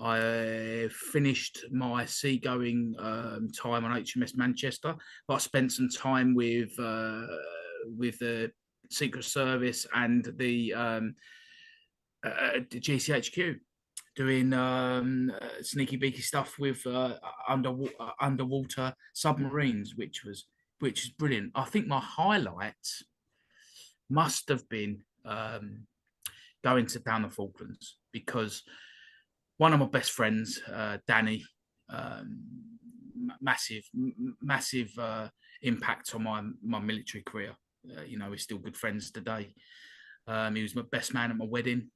Speaker 2: I finished my seagoing time on HMS Manchester, but I spent some time with the Secret Service and the GCHQ doing sneaky beaky stuff with underwater submarines, which is brilliant. I think my highlights must have been going to down the Falklands because one of my best friends, Danny, um, massive impact on my military career. We're still good friends today. He was my best man at my wedding.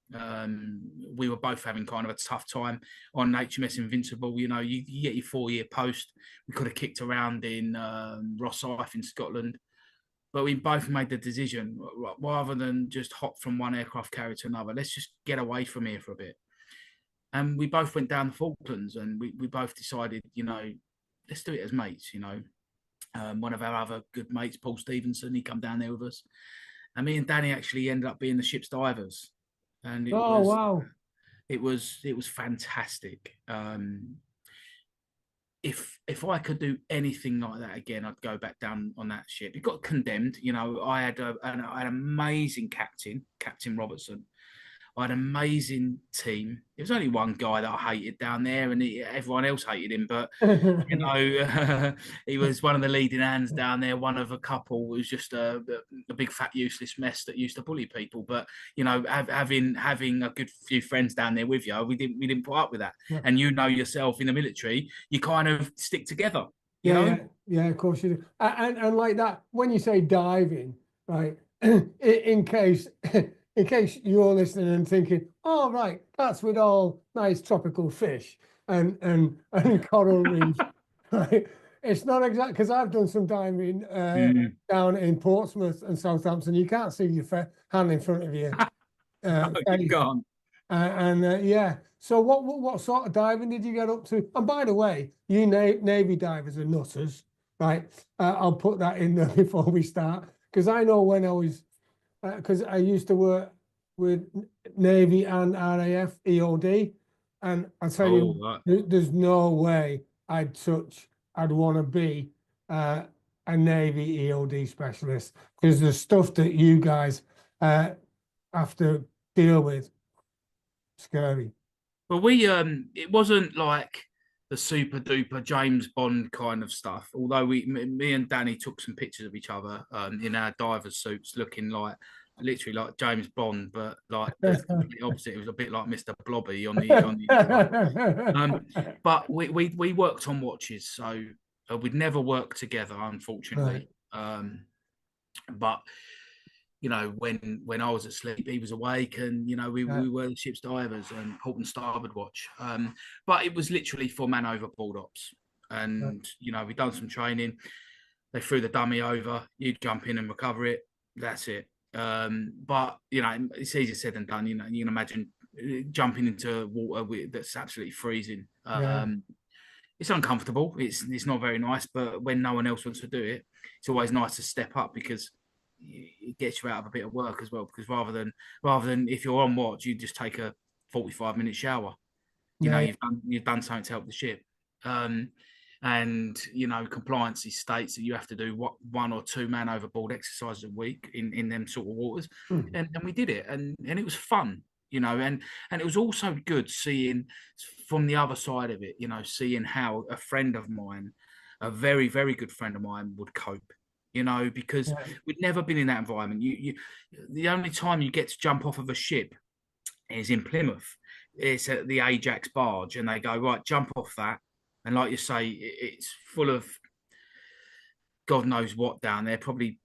Speaker 2: We were both having kind of a tough time on HMS Invincible. You get your 4-year post. We could have kicked around in Rosyth in Scotland, but we both made the decision rather than just hop from one aircraft carrier to another. Let's just get away from here for a bit. And we both went down the Falklands, and we both decided, let's do it as mates. One of our other good mates, Paul Stevenson, he come down there with us, and me and Danny actually ended up being the ship's divers, and
Speaker 1: Oh, wow.
Speaker 2: it was fantastic. If I could do anything like that again, I'd go back down on that ship. It got condemned. I had an amazing Captain Robertson. I had an amazing team. There was only one guy that I hated down there, and everyone else hated him. But he was one of the leading hands down there. One of a couple who was just a big fat useless mess that used to bully people. But having a good few friends down there with you, we didn't put up with that.
Speaker 1: Yeah.
Speaker 2: And yourself in the military, you kind of stick together. You
Speaker 1: Yeah,
Speaker 2: know.
Speaker 1: yeah, yeah, of course you do. And like that, when you say diving, right, in case in case you're listening and thinking, oh right, that's with all nice tropical fish and coral reefs, right? It's not exact because I've done some diving
Speaker 2: Mm.
Speaker 1: down in Portsmouth and Southampton. You can't see your hand in front of you.
Speaker 2: No, you
Speaker 1: Face.
Speaker 2: can't.
Speaker 1: Yeah. So what sort of diving did you get up to? And by the way, you Navy divers are nutters, right? I'll put that in there before we start because I know when I was because I used to work with Navy and RAF EOD, and I tell
Speaker 2: Oh,
Speaker 1: you,
Speaker 2: right.
Speaker 1: there's no way I'd want to be a Navy EOD specialist because the stuff that you guys have to deal with scary.
Speaker 2: But it wasn't like the super duper James Bond kind of stuff. Although me and Danny took some pictures of each other in our divers suits, looking like literally like James Bond, but like the complete opposite. It was a bit like Mr. Blobby on the inside. But we worked on watches, so we'd never worked together,
Speaker 1: Right.
Speaker 2: unfortunately. But when I was asleep, he was awake, and
Speaker 1: Yeah.
Speaker 2: we were the ship's divers and port and starboard watch. But it was literally for man overboard ops,
Speaker 1: Right.
Speaker 2: and we done some training. They threw the dummy over, you jump in and recover it. That's it. But it's easier said than done. You can imagine jumping into water that's absolutely freezing.
Speaker 1: Yeah.
Speaker 2: It's uncomfortable. It's not very nice, but when no one else wants to do it, it's always nice to step up because it gets you out of a bit of work as well. Because rather than if you're on watch, you just take a 45-minute shower.
Speaker 1: Yeah.
Speaker 2: You've done something to help the ship. Um, and compliance states that you have to do one or two man overboard exercises a week in them sort of waters,
Speaker 1: Hmm.
Speaker 2: and we did it, and it was fun, and it was also good seeing from the other side of it, seeing how a friend of mine, a very very good friend of mine, would cope. you know, because
Speaker 1: Yeah.
Speaker 2: we'd never been in that environment. The only time you get to jump off of a ship is in Plymouth. It's at the Ajax barge, and they go, right, jump off that. And like you say, it's full of God knows what down there, probably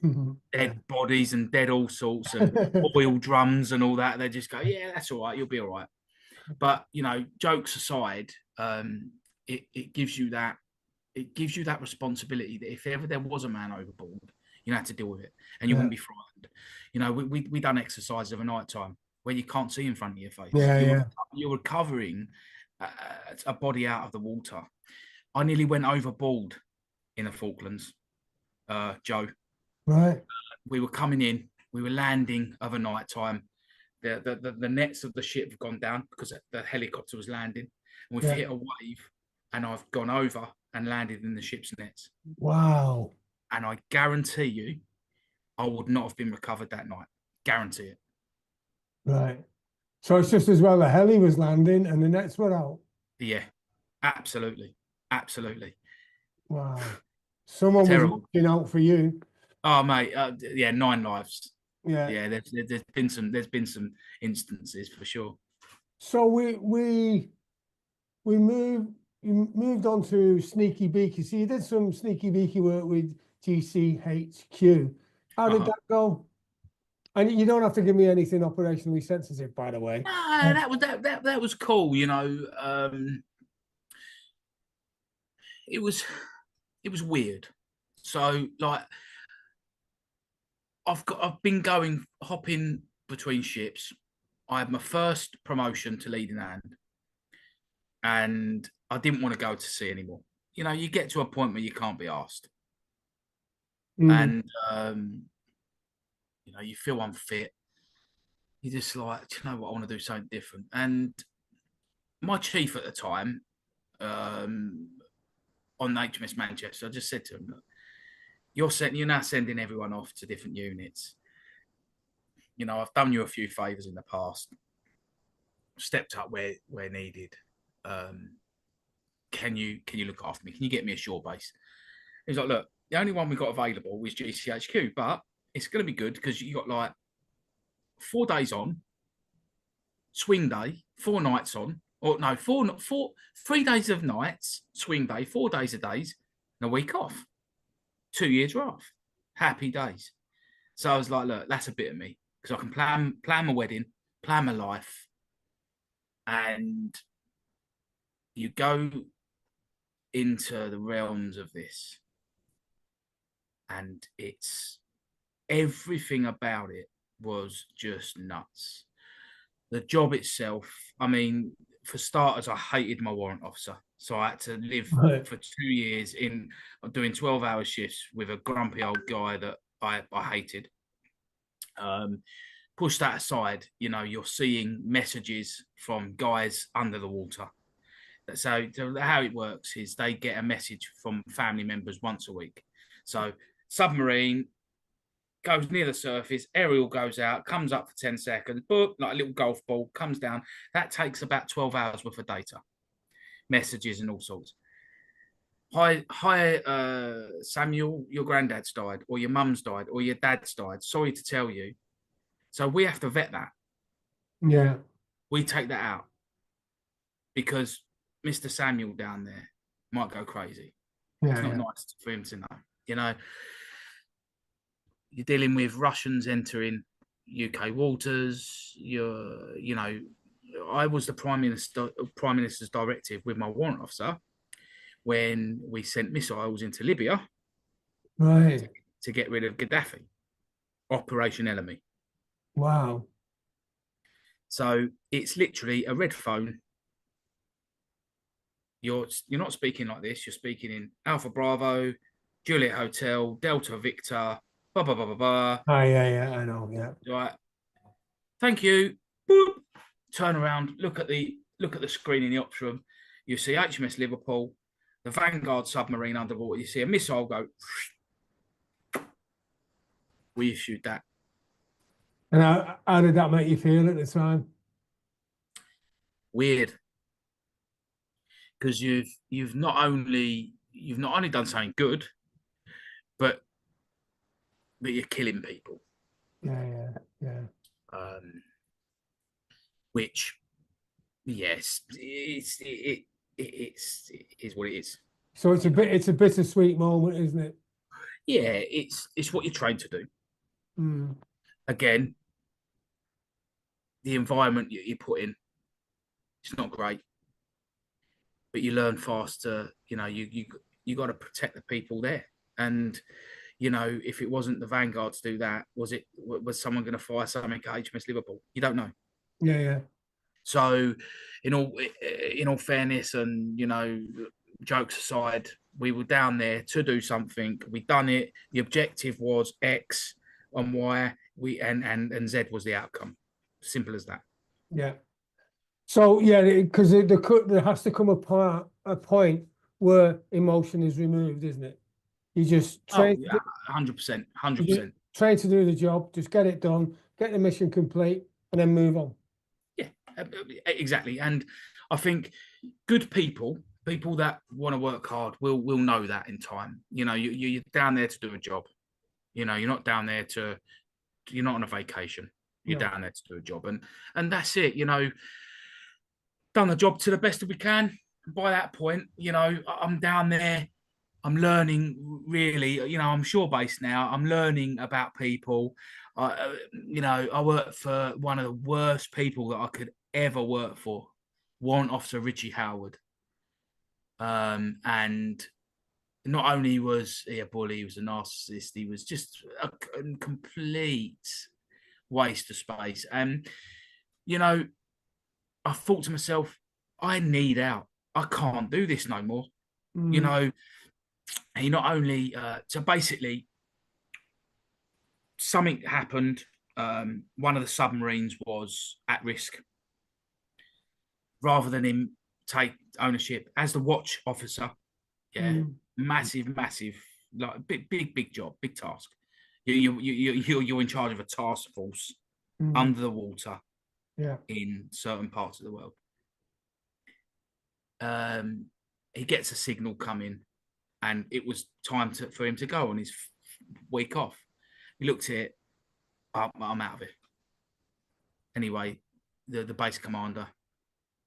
Speaker 1: Yeah.
Speaker 2: dead bodies and dead all sorts and oil drums and all that. They just go, yeah, that's all right, you'll be all right. But you know, jokes aside, it gives you that responsibility that if ever there was a man overboard, you had to deal with it, and you
Speaker 1: Yeah.
Speaker 2: wouldn't be frightened. You know, we done exercises of a night time where you can't see in front of your face.
Speaker 1: Yeah. Yeah.
Speaker 2: You're recovering a body out of the water. I nearly went overboard in the Falklands, Joe.
Speaker 1: Right.
Speaker 2: We were coming in, we were landing of a night time. The nets of the ship have gone down because the helicopter was landing, and we've
Speaker 1: Yeah.
Speaker 2: hit a wave, and I've gone over and landed in the ship's nets.
Speaker 1: Wow.
Speaker 2: And I guarantee you, I would not have been recovered that night. Guarantee it.
Speaker 1: Right. So it's just as well the heli was landing and the nets were out.
Speaker 2: Yeah, absolutely, absolutely.
Speaker 1: Wow. Someone was
Speaker 2: Terrible.
Speaker 1: looking out for you.
Speaker 2: Oh mate, yeah, 9 lives.
Speaker 1: Yeah.
Speaker 2: Yeah, there's been some instances for sure.
Speaker 1: So we moved you moved on to Sneaky Beaky. So you did some Sneaky Beaky work with GCHQ. How did that go? And you don't have to give me anything operationally sensitive, by the way.
Speaker 2: No, that was cool. You know, it was weird. So like, I've been hopping between ships. I had my first promotion to leading hand, and I didn't want to go to sea anymore. You know, you get to a point where you can't be asked, and you know, you feel unfit. You're just like, do you know what? I want to do something different. And my chief at the time, on HMS Manchester, I just said to him, look, you're now sending everyone off to different units. You know, I've done you a few favours in the past, stepped up where needed. Can you look after me? Can you get me a shore base? He's like, look, the only one we got available was GCHQ, but it's going to be good because you got like 4 days on, swing day, 4 nights on, or no, 3 days of nights, swing day, 4 days of days, and a week off. 2 years off. Happy days. So I was like, look, that's a bit of me because I can plan my wedding, plan my life, and you go into the realms of this, and it's everything about it was just nuts. The job itself, I mean, for starters, I hated my warrant officer. So I had to live for 2 years in doing 12-hour shifts with a grumpy old guy that I hated. Push that aside, you know, you're seeing messages from guys under the water. So how it works is they get a message from family members once a week. So submarine goes near the surface, aerial goes out, comes up for 10 seconds, boop, like a little golf ball, comes down. That takes about 12 hours worth of data, messages and all sorts. Hi, Samuel, your granddad's died, or your mum's died, or your dad's died. Sorry to tell you. So we have to vet that.
Speaker 1: Yeah.
Speaker 2: We take that out because Mr. Samuel down there might go crazy. It's not nice for him to know. You know, you're dealing with Russians entering UK waters. You know, I was the Prime Minister's directive with my warrant officer when we sent missiles into Libya,
Speaker 1: Right.
Speaker 2: to get rid of Gaddafi, Operation Enemy.
Speaker 1: Wow.
Speaker 2: So it's literally a red phone. You're not speaking like this. You're speaking in Alpha Bravo, Juliet Hotel, Delta Victor, blah blah blah blah blah.
Speaker 1: Oh yeah, I know. Yeah.
Speaker 2: Right. Thank you. Boop. Turn around. Look at the screen in the ops room. You see HMS Liverpool, the Vanguard submarine underwater. You see a missile go. We issued that.
Speaker 1: And how did that make you feel at the time?
Speaker 2: Weird, because you've not only done something good, but but you're killing people.
Speaker 1: Yeah.
Speaker 2: Which, yes, it is what it is.
Speaker 1: So it's a bittersweet moment, isn't it?
Speaker 2: Yeah, it's what you're trained to do.
Speaker 1: Mm.
Speaker 2: Again, the environment you put in, it's not great, but you learn faster. You know, you got to protect the people there. And you know, if it wasn't the Vanguard to do that, was someone going to fire something at HMS Liverpool? You don't know.
Speaker 1: Yeah.
Speaker 2: So, in all fairness, and you know, jokes aside, we were down there to do something. We done it. The objective was X and Y. And Z was the outcome. Simple as that.
Speaker 1: Yeah. So yeah, because there has to come a point where emotion is removed, isn't it? You just
Speaker 2: Oh
Speaker 1: train.
Speaker 2: yeah, 100%,
Speaker 1: You just
Speaker 2: 100%.
Speaker 1: train to do the job. Just get it done. Get the mission complete, and then move on.
Speaker 2: Yeah, exactly. And I think good people that want to work hard, will know that in time. You know, you're down there to do a job. You know, you're not on a vacation. You're
Speaker 1: No.
Speaker 2: down there to do a job, and that's it. You know, done the job to the best that we can. By that point, you know, I'm down there. I'm learning really. You know, I'm shore based now. I'm learning about people. You know, I work for one of the worst people that I could ever work for, Warrant Officer Richie Howard. And not only was he a bully, he was a narcissist. He was just a complete waste of space. And you know, I thought to myself, I need out. I can't do this no more. You
Speaker 1: Mm.
Speaker 2: know, he not only so basically something happened. One of the submarines was at risk. Rather than him take ownership as the watch officer, yeah,
Speaker 1: Mm.
Speaker 2: massive, like big job, big task. You're in charge of a task force
Speaker 1: Mm.
Speaker 2: under the water
Speaker 1: Yeah.
Speaker 2: in certain parts of the world. He gets a signal coming, and it was time for him to go on his week off. He looked at it. I'm out of it. Anyway, the base commander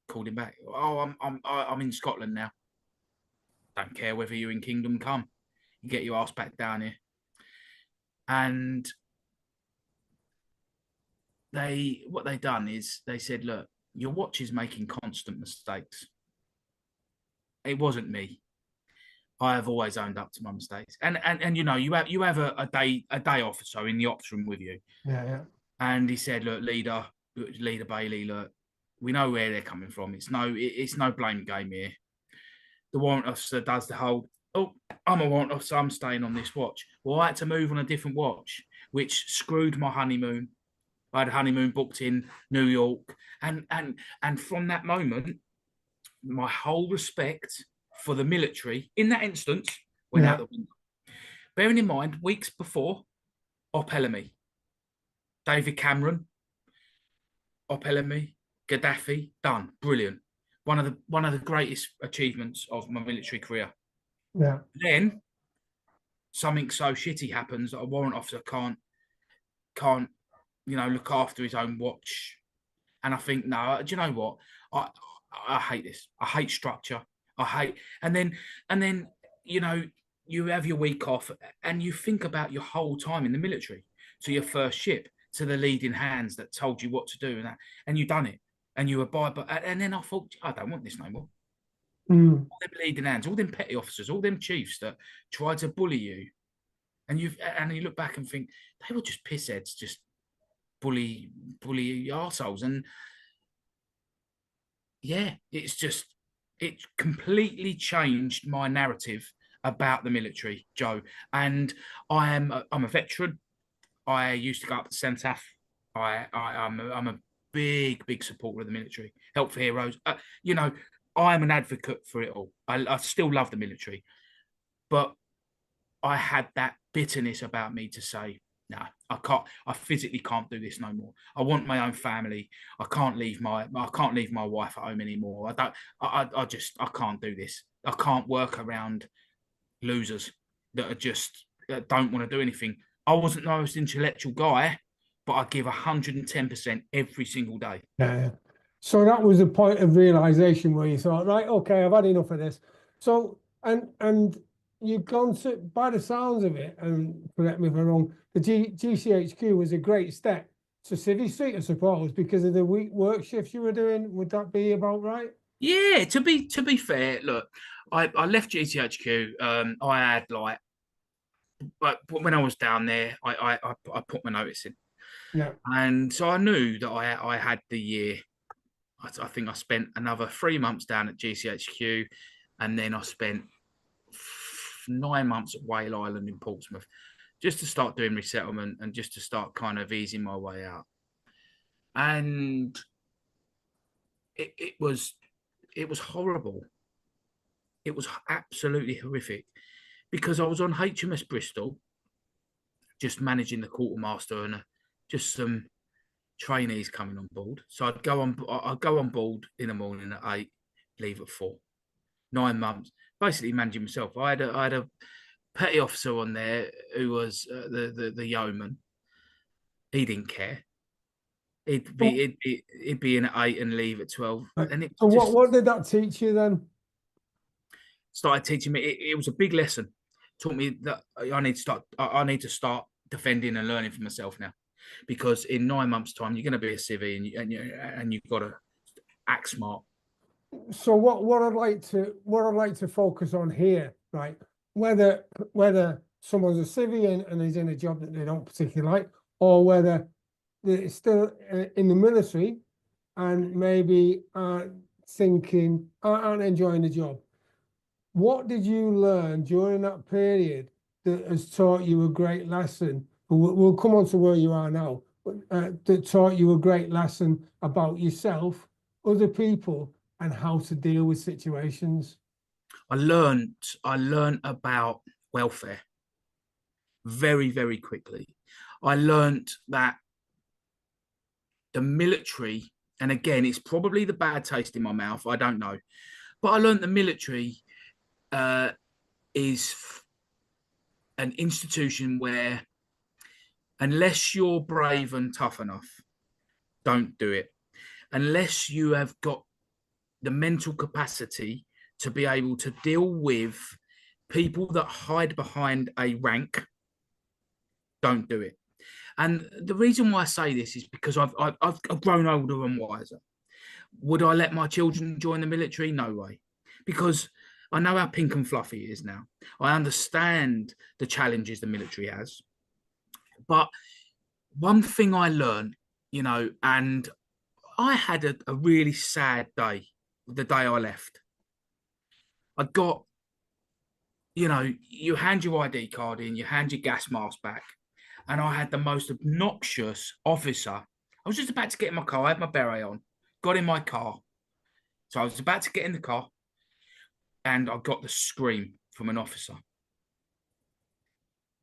Speaker 2: called him back. Oh, I'm in Scotland now. Don't care whether you're in Kingdom Come. You get your ass back down here. And what they done is they said, look, your watch is making constant mistakes. It wasn't me. I have always owned up to my mistakes. And you know, you have a day off or so in the ops room with you.
Speaker 1: Yeah.
Speaker 2: And he said, look, leader Bailey, look, we know where they're coming from. It's no blame game here. The warrant officer does the whole, oh, I'm a warrant officer, I'm staying on this watch. Well, I had to move on a different watch, which screwed my honeymoon. I had a honeymoon booked in New York. And from that moment, my whole respect for the military in that instance went out the window. Bearing in mind, weeks before, Op Elemi, David Cameron, Op Elemi, Gaddafi, done, brilliant. One of the greatest achievements of my military career.
Speaker 1: Yeah.
Speaker 2: Then something so shitty happens that a warrant officer can't look after his own watch. And I think, no, do you know what? I hate this. I hate structure. And then you know, you have your week off and you think about your whole time in the military, to your first ship, to the leading hands that told you what to do, and you done it and you abide by. And then I thought, I don't want this no more.
Speaker 1: Mm.
Speaker 2: All them leading hands, all them petty officers, all them chiefs that tried to bully you, and you look back and think they were just pissheads, just bully arseholes. And yeah, it completely changed my narrative about the military, Joe. And I'm a veteran. I used to go up to Centaf. I'm a big supporter of the military. Help for Heroes. You know, I am an advocate for it all. I still love the military, but I had that bitterness about me to say, no, I can't. I physically can't do this no more. I want my own family. I can't leave my wife at home anymore. I can't do this. I can't work around losers that don't want to do anything. I wasn't the most intellectual guy, but I give 110% every single day.
Speaker 1: Yeah. So that was a point of realization where you thought, right, okay, I've had enough of this. So and you've gone to, by the sounds of it, and correct me if I'm wrong, the GCHQ was a great step to City Street, I suppose, because of the week work shifts you were doing. Would that be about right?
Speaker 2: Yeah, to be fair, look, I left GCHQ. I had like, but when I was down there, I put my notice in,
Speaker 1: Yeah.
Speaker 2: and so I knew that I had the year. I think I spent another 3 months down at GCHQ, and then I spent 9 months at Whale Island in Portsmouth, just to start doing resettlement and just to start kind of easing my way out. And it was horrible. It was absolutely horrific because I was on HMS Bristol, just managing the quartermaster and just some trainees coming on board. So I'd go on board in the morning at 8, leave at 4. 9 months, basically managing myself. I had a petty officer on there who was the yeoman. He didn't care.
Speaker 1: So,
Speaker 2: He'd be in at 8 and leave at 12,
Speaker 1: right.
Speaker 2: and it
Speaker 1: So
Speaker 2: just
Speaker 1: what did that teach you then?
Speaker 2: started teaching me. It was a big lesson. Taught me that I need to start. I need to start defending and learning for myself now, because in 9 months' time you're going to be a civvy, and you've got to act smart.
Speaker 1: So what I'd like to focus on here, right? Whether someone's a civilian and is in a job that they don't particularly like, or whether they're still in the military and maybe aren't enjoying the job. What did you learn during that period that has taught you a great lesson? We'll come on to where you are now, but that taught you a great lesson about yourself, other people, and how to deal with situations.
Speaker 2: I learned about welfare very, very quickly. I learned that the military, and again, it's probably the bad taste in my mouth, I don't know, but I learned the military uh, is an institution where, unless you're brave and tough enough, don't do it. Unless you have got the mental capacity to be able to deal with people that hide behind a rank, don't do it. And the reason why I say this is because I've grown older and wiser. Would I let my children join the military? No way, because I know how pink and fluffy it is now. I understand the challenges the military has, but one thing I learned, and I had a really sad day the day I left. I got, you hand your ID card in, you hand your gas mask back, and I had the most obnoxious officer. I was just about to get in my car, I had my beret on, got in my car. So I was about to get in the car, and I got the scream from an officer.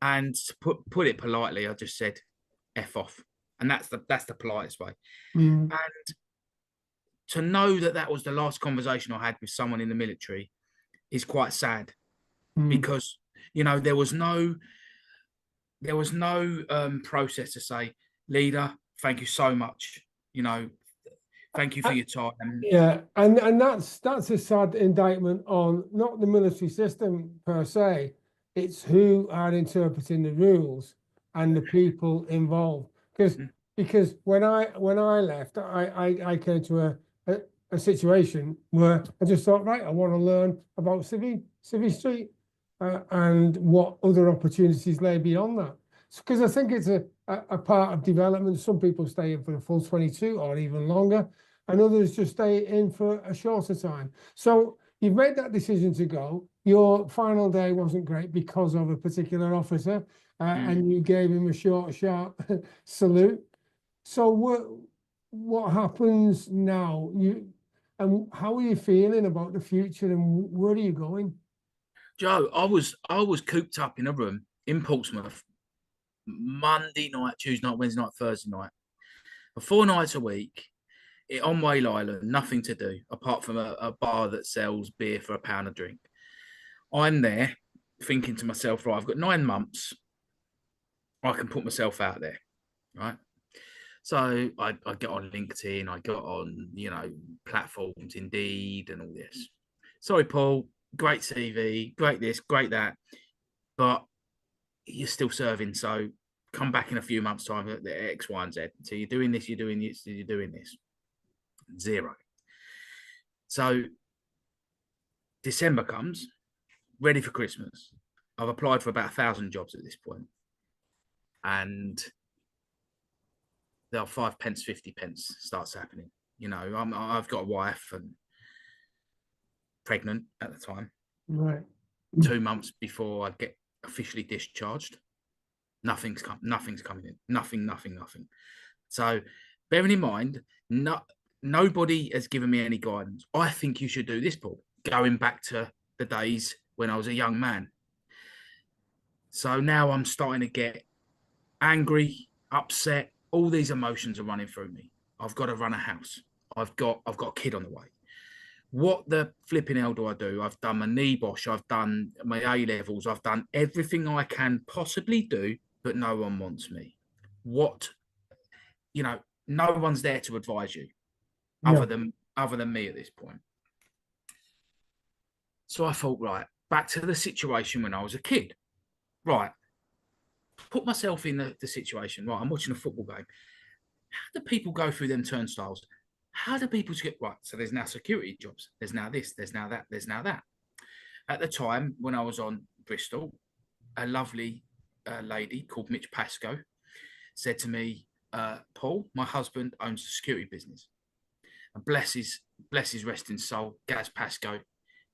Speaker 2: And to put it politely, I just said, "F off," and that's the politest way.
Speaker 1: Mm.
Speaker 2: And to know that that was the last conversation I had with someone in the military is quite sad,
Speaker 1: Mm.
Speaker 2: because there was no process to say, "Leader, thank you so much. Thank you for your time."
Speaker 1: Yeah, and that's a sad indictment on not the military system per se. It's who are interpreting the rules and the people involved. Because when I left, I came to a situation where I just thought, right, I want to learn about Civvy Street and what other opportunities lay beyond that. Because I think it's a part of development. Some people stay in for the full 22 or even longer, and others just stay in for a shorter time. So you've made that decision to go. Your final day wasn't great because of a particular officer, and you gave him a short, sharp salute. So what happens now? And how are you feeling about the future, and where are you going?
Speaker 2: Joe, I was cooped up in a room in Portsmouth, Monday night, Tuesday night, Wednesday night, Thursday night, for 4 nights a week, on Whale Island, nothing to do apart from a bar that sells beer for £1 a drink. I'm there thinking to myself, right, I've got 9 months. I can put myself out there, right? So I get on LinkedIn, I got on, platforms, Indeed, and all this. Sorry, Paul, great CV, great this, great that, but you're still serving. So come back in a few months' time at the X, Y, and Z. So you're doing this, you're doing this, you're doing this. Zero. So December comes, ready for Christmas. I've applied for about 1,000 jobs at this point, and there are 5 pence, 50 pence starts happening. I've got a wife and pregnant at the time.
Speaker 1: Right.
Speaker 2: 2 months before I get officially discharged, nothing's coming in. Nothing. So bearing in mind, nobody has given me any guidance. I think you should do this, Paul, going back to the days when I was a young man. So now I'm starting to get angry, upset. All these emotions are running through me. I've got to run a house. I've got a kid on the way. What the flipping hell do I do? I've done my NEBOSH, I've done my A-levels, I've done everything I can possibly do, but no one wants me. No one's there to advise you other than me at this point. So I thought, right, back to the situation when I was a kid. Right, put myself in the situation. Right, I'm watching a football game. How do people go through them turnstiles? How do people get right? So there's now security jobs. There's now this. There's now that. There's now that. At the time when I was on Bristol, a lovely lady called Mitch Pascoe said to me, Paul, my husband owns a security business. And bless his resting soul, Gaz Pascoe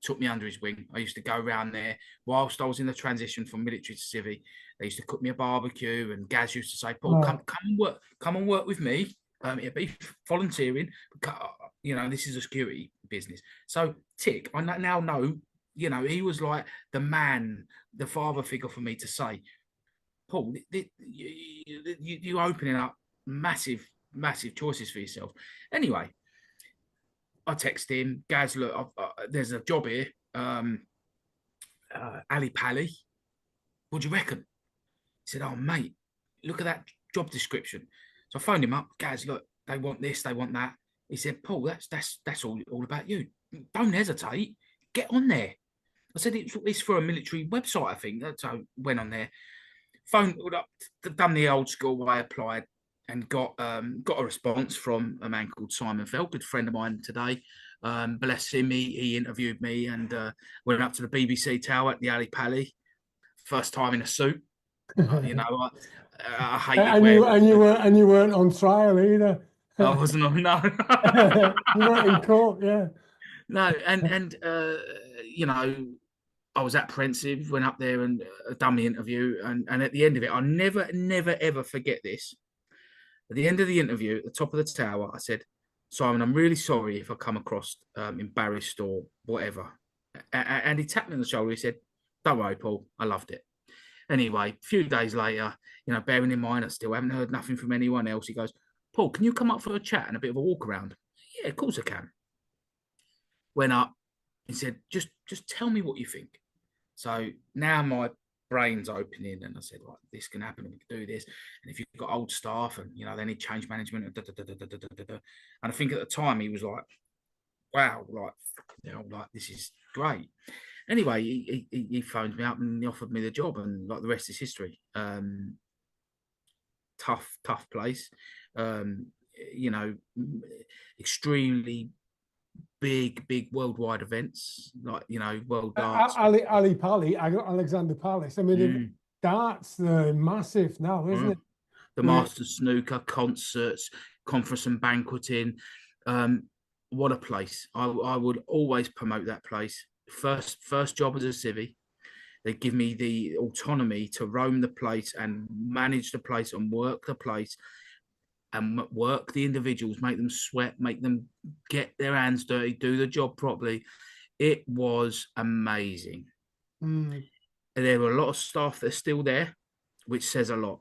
Speaker 2: took me under his wing. I used to go around there whilst I was in the transition from military to civvy. They used to cook me a barbecue, and Gaz used to say, Paul, come and work with me. It'd be volunteering. This is a security business. So tick, I now know, he was like the man, the father figure for me to say, Paul, you're opening up massive choices for yourself. Anyway, I text him, Gaz, look, there's a job here, Ali Pally. What do you reckon? He said, oh, mate, look at that job description. So I phoned him up. Gaz, look, they want this, they want that. He said, Paul, that's all about you. Don't hesitate. Get on there. I said, it's for a military website, I think. So I went on there, phoned up, done the old school way, applied, and got a response from a man called Simon Fell, good friend of mine today. Bless him, he interviewed me and went up to the BBC Tower at the Ali Pally. First time in a suit. I hated
Speaker 1: and you weren't on trial either.
Speaker 2: I wasn't on, no.
Speaker 1: You weren't in court, yeah.
Speaker 2: No, and I was apprehensive, went up there and done the interview, and at the end of it, I'll never ever forget this. At the end of the interview, at the top of the tower, I said, Simon, I'm really sorry if I come across embarrassed or whatever. And he tapped me on the shoulder. He said, don't worry, Paul, I loved it. Anyway, a few days later, bearing in mind I still haven't heard nothing from anyone else, he goes, Paul, can you come up for a chat and a bit of a walk around? Yeah, of course I can. Went up and said, just tell me what you think. So now my brain's opening, and I said, right, this can happen, and we can do this. And if you've got old staff and they need change management, and I think at the time he was like, wow, like this is great. Anyway, he phoned me up and he offered me the job, and like the rest is history. Tough place, extremely big worldwide events, like world darts.
Speaker 1: Ali Pally, Alexandra Palace. I mean, darts, they're massive now, isn't it?
Speaker 2: The Masters snooker, concerts, conference and banqueting. What a place! I would always promote that place. First job as a civvy, they give me the autonomy to roam the place and manage the place and work the place and work the individuals, make them sweat, make them get their hands dirty, do the job properly. It was amazing. There were a lot of staff that are still there, which says a lot.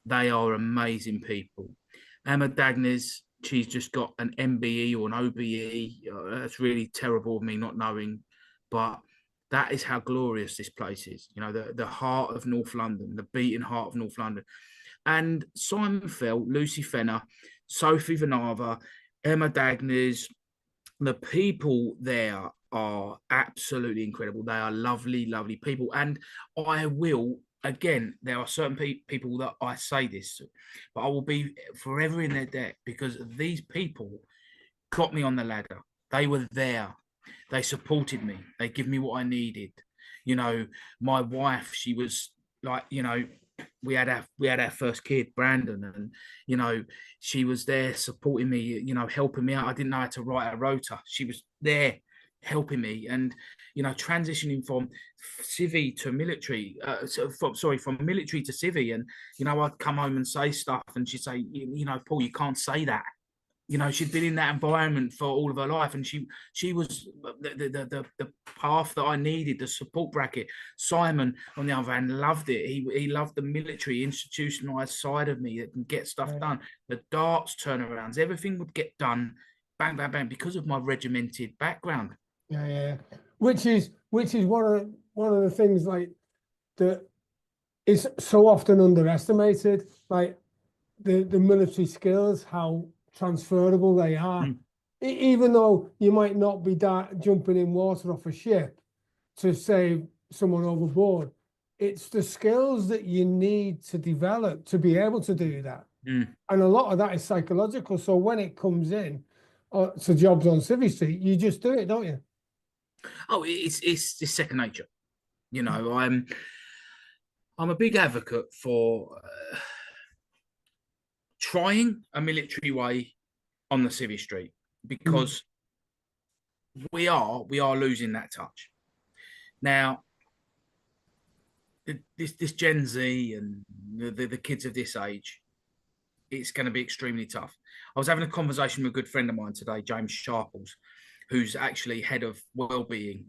Speaker 2: They are amazing people. Emma Dagnes, she's just got an MBE or an OBE. That's really terrible of me not knowing, but That is how glorious this place is. You know, the heart of North London, the beating heart of North London. And Simon Fell, Lucy Fenner, Sophie Vanava, Emma Dagners, the people there are absolutely incredible. They are lovely, lovely people. And I will, again, there are certain people that I say this to, but I will be forever in their debt because these people got me on the ladder. They were there. They supported me. They give me what I needed. You know, my wife, she was like, you know, we had our first kid, Brandon, and you know, she was there supporting me, you know, helping me out. I didn't know how to write a rota. She was there helping me, and you know, transitioning from civvy to military, from military to civvy, and you know, I'd come home and say stuff, and she'd say, you know, Paul, you can't say that. You know, she'd been in that environment for all of her life, and she was the path that I needed, the support bracket. Simon, on the other hand, loved it. He loved the military institutionalized side of me that can get stuff done. The darts turnarounds, everything would get done, bang, bang, bang, because of my regimented background.
Speaker 1: Yeah. Which is one of the things like that is so often underestimated, like the military skills, how transferable they are. Even though you might not be jumping in water off a ship to save someone overboard, it's the skills that you need to develop to be able to do that. And a lot of that is psychological. So when it comes in to jobs on Civvy Street, you just do it, don't you?
Speaker 2: Oh, it's second nature. You know, I'm a big advocate for trying a military way on the Civvy Street because we are losing that touch. Now, this Gen Z and the kids of this age, it's going to be extremely tough. I was having a conversation with a good friend of mine today, James Sharples, who's actually head of well-being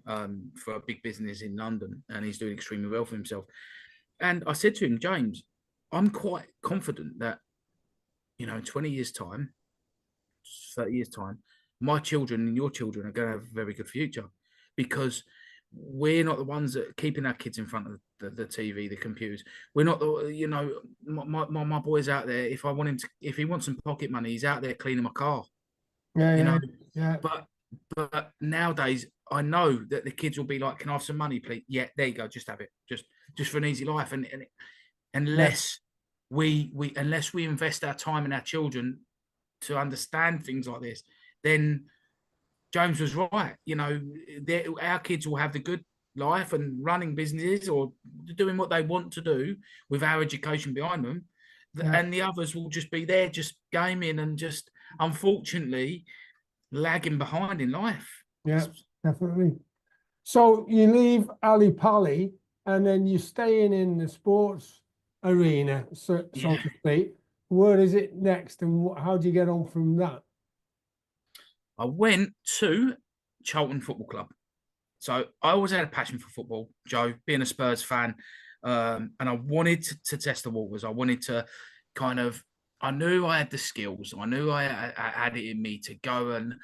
Speaker 2: for a big business in London, and he's doing extremely well for himself. And I said to him, James, I'm quite confident that, you know, in 20 years' time, 30 years' time, my children and your children are going to have a very good future because we're not the ones that are keeping our kids in front of the TV, the computers. We're not the, you know, my boy's out there. If I want him to, if he wants some pocket money, he's out there cleaning my car.
Speaker 1: Yeah.
Speaker 2: But nowadays, I know that the kids will be like, "Can I have some money, please?" Yeah, there you go. Just have it. Just for an easy life. And unless we invest our time in our children to understand things like this, then James was right. You know, our kids will have the good life and running businesses or doing what they want to do with our education behind them. And the others will just be there, just gaming and just, unfortunately, lagging behind in life.
Speaker 1: Yeah, definitely. So you leave Ali Pali and then you're staying in the sports arena, so to speak. Where is it next and how do you get on from that?
Speaker 2: I went to Tottenham Football Club. So I always had a passion for football, Joe, being a Spurs fan. And I wanted to test the waters. I wanted to I knew I had the skills. I knew I had it in me to go and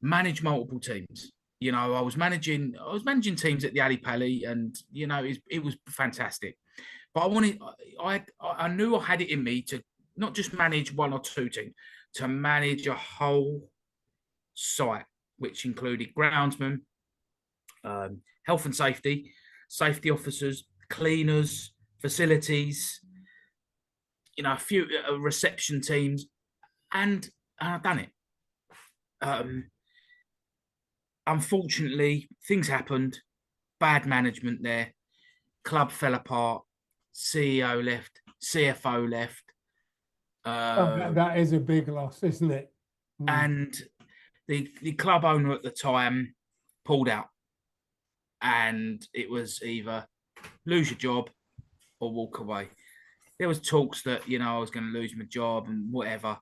Speaker 2: manage multiple teams. You know, I was managing teams at the Ali Pali, and you know, it was fantastic. But I knew I had it in me to not just manage one or two teams, to manage a whole site, which included groundsmen, health and safety, safety officers, cleaners, facilities, you know, a few reception teams, and I've done it. Unfortunately, things happened, bad management there, club fell apart, CEO left, CFO left.
Speaker 1: That is a big loss, isn't it?
Speaker 2: And the club owner at the time pulled out. And it was either lose your job or walk away. There was talks that, you know, I was going to lose my job and whatever.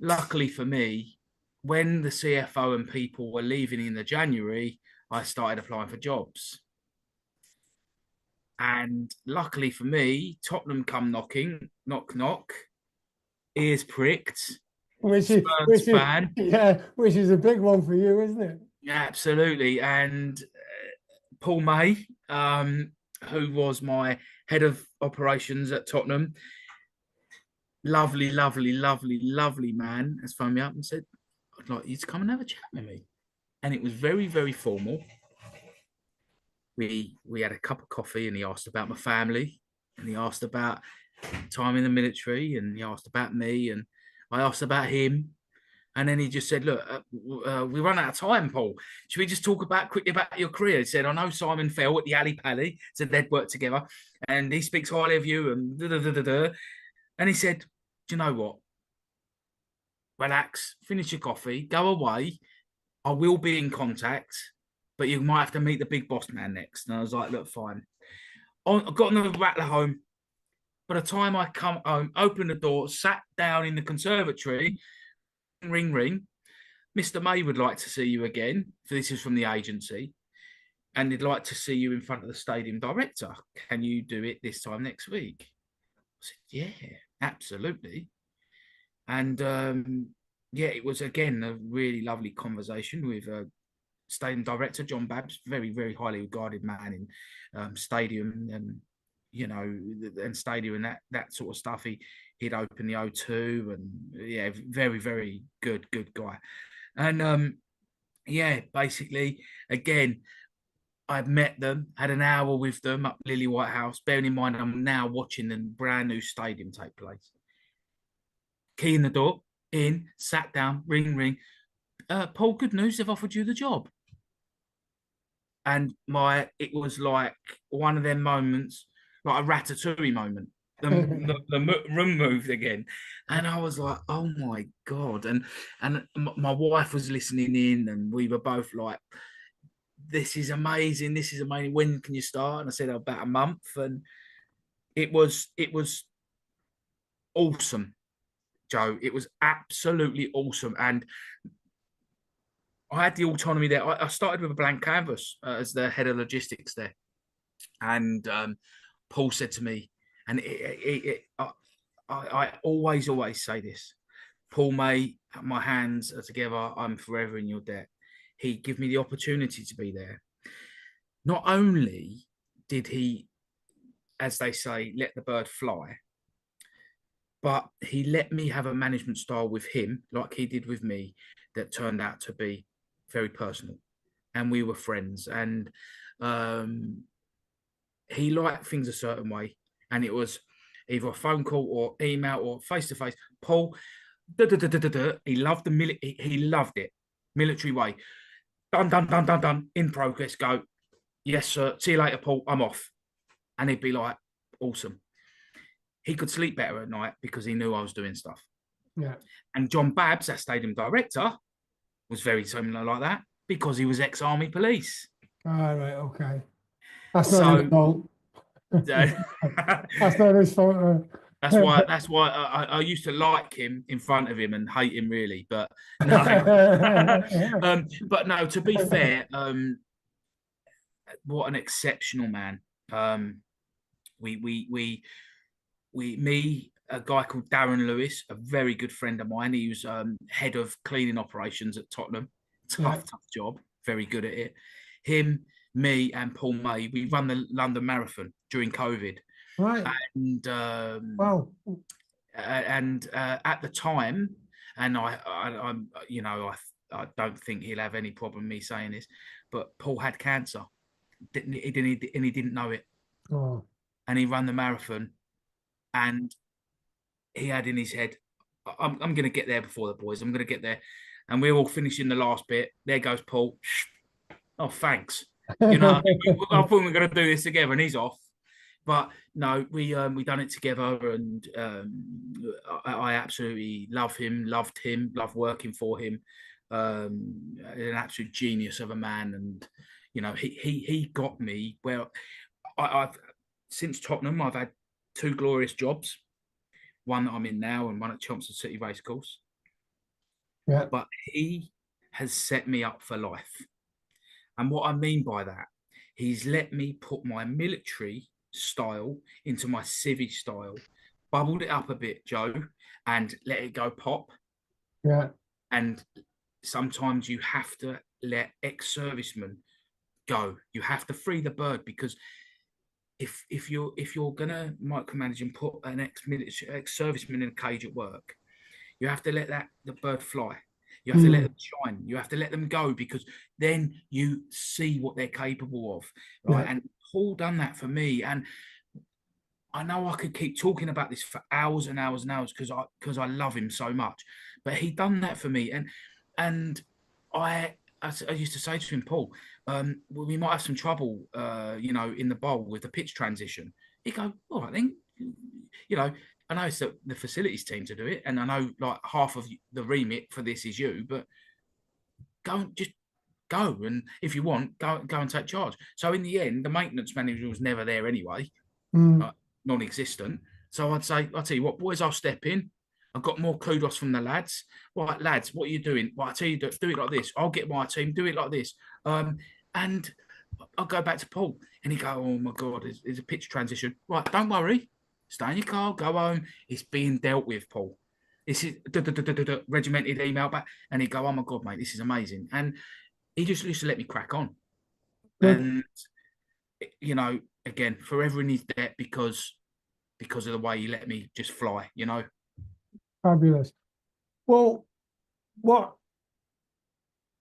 Speaker 2: Luckily for me, when the CFO and people were leaving in the January, I started applying for jobs. And luckily for me, Tottenham come knocking, knock, knock, ears pricked.
Speaker 1: Which is a big one for you, isn't it?
Speaker 2: Yeah, absolutely. And Paul May, who was my head of operations at Tottenham. Lovely, lovely, lovely, lovely man has phoned me up and said, I'd like you to come and have a chat with me. And it was very, very formal. We had a cup of coffee and he asked about my family and he asked about time in the military and he asked about me and I asked about him. And then he just said, look, we run out of time, Paul. Should we just talk quickly about your career? He said, I know Simon fell at the Ali Pally, said they'd worked together and he speaks highly of you and da-da-da-da-da. And he said, do you know what? Relax, finish your coffee, go away. I will be in contact, but you might have to meet the big boss man next. And I was like, look, fine. I got another rattler home. By the time I come home, opened the door, sat down in the conservatory, ring, ring. Mr. May would like to see you again. This is from the agency. And he'd like to see you in front of the stadium director. Can you do it this time next week? I said, yeah, absolutely. And yeah, it was, again, a really lovely conversation with stadium director, John Babbs, very, very highly regarded man in stadium and, you know, and stadium and that sort of stuff. He'd opened the O2 and, yeah, very, very good guy. And, yeah, basically, again, I've met them, had an hour with them up Lily White House, bearing in mind I'm now watching the brand new stadium take place. Key in the door, in, sat down, ring. Paul, good news, they've offered you the job. And it was like one of them moments, like a Ratatouille moment. The room moved again. And I was like, oh my God. And my wife was listening in and we were both like, this is amazing. This is amazing. When can you start? And I said, about a month. And it was awesome, Joe. It was absolutely awesome. And I had the autonomy there. I started with a blank canvas as the head of logistics there. And Paul said to me, and I always say this, Paul May, my hands are together. I'm forever in your debt. He gave me the opportunity to be there. Not only did he, as they say, let the bird fly, but he let me have a management style with him, like he did with me, that turned out to be very personal. And we were friends. And he liked things a certain way. And it was either a phone call or email or face-to-face. Paul, he loved he loved it. Military way. Done. In progress, go. Yes, sir. See you later, Paul. I'm off. And he'd be like, awesome. He could sleep better at night because he knew I was doing stuff.
Speaker 1: Yeah.
Speaker 2: And John Babbs, our stadium director, was very similar like that because he was ex-army police.
Speaker 1: All right, okay. That's not his fault. That's not his fault.
Speaker 2: That's why I used to like him in front of him and hate him really, but no. But no, to be fair, what an exceptional man. A guy called Darren Lewis, a very good friend of mine. He was head of cleaning operations at Tottenham. Tough job. Very good at it. Him, me, and Paul May. We run the London Marathon during COVID.
Speaker 1: Right.
Speaker 2: And
Speaker 1: wow.
Speaker 2: And at the time, and I don't think he'll have any problem me saying this, but Paul had cancer. He didn't know it.
Speaker 1: Oh.
Speaker 2: And he ran the marathon, and he had in his head, I'm going to get there before the boys. I'm going to get there. And we're all finishing the last bit. There goes Paul. Oh, thanks. You know, I thought we were going to do this together, and he's off. But no, we done it together, and I absolutely loved him, loved working for him. An absolute genius of a man, and you know, he got me. Well, I've since Tottenham, I've had 2 glorious jobs. One that I'm in now, and one at Chelmsford City Racecourse.
Speaker 1: Yeah.
Speaker 2: But he has set me up for life, and what I mean by that, he's let me put my military style into my civvy style, bubbled it up a bit, Joe, and let it go pop.
Speaker 1: Yeah.
Speaker 2: And sometimes you have to let ex-servicemen go. You have to free the bird, because if you're gonna micromanage and put an ex-serviceman in a cage at work, you have to let the bird fly. You have to let
Speaker 1: Mm.
Speaker 2: them shine. You have to let them go, because then you see what they're capable of, right?
Speaker 1: Yeah.
Speaker 2: And Paul done that for me, and I know I could keep talking about this for hours and hours and hours, because I love him so much, but he done that for me, and I used to say to him, Paul, well, we might have some trouble, in the bowl with the pitch transition. He'd go, all right then, I know it's the facilities team to do it, and I know like half of the remit for this is you, but just go, and if you want, go and take charge. So in the end, the maintenance manager was never there anyway,
Speaker 1: Mm.
Speaker 2: non-existent. So I'll tell you what, boys, I'll step in. I've got more kudos from the lads. Right, lads, what are you doing? Well, I tell you, do it like this. I'll get my team, do it like this. And I'll go back to Paul, and he go, oh my God, there's a pitch transition. Right, don't worry. Stay in your car, go home. It's being dealt with, Paul. This is regimented email back. And he'd go, oh my God, mate, this is amazing. And he just used to let me crack on.
Speaker 1: Good.
Speaker 2: And, again, forever in his debt, because of the way he let me just fly,
Speaker 1: Fabulous. Well,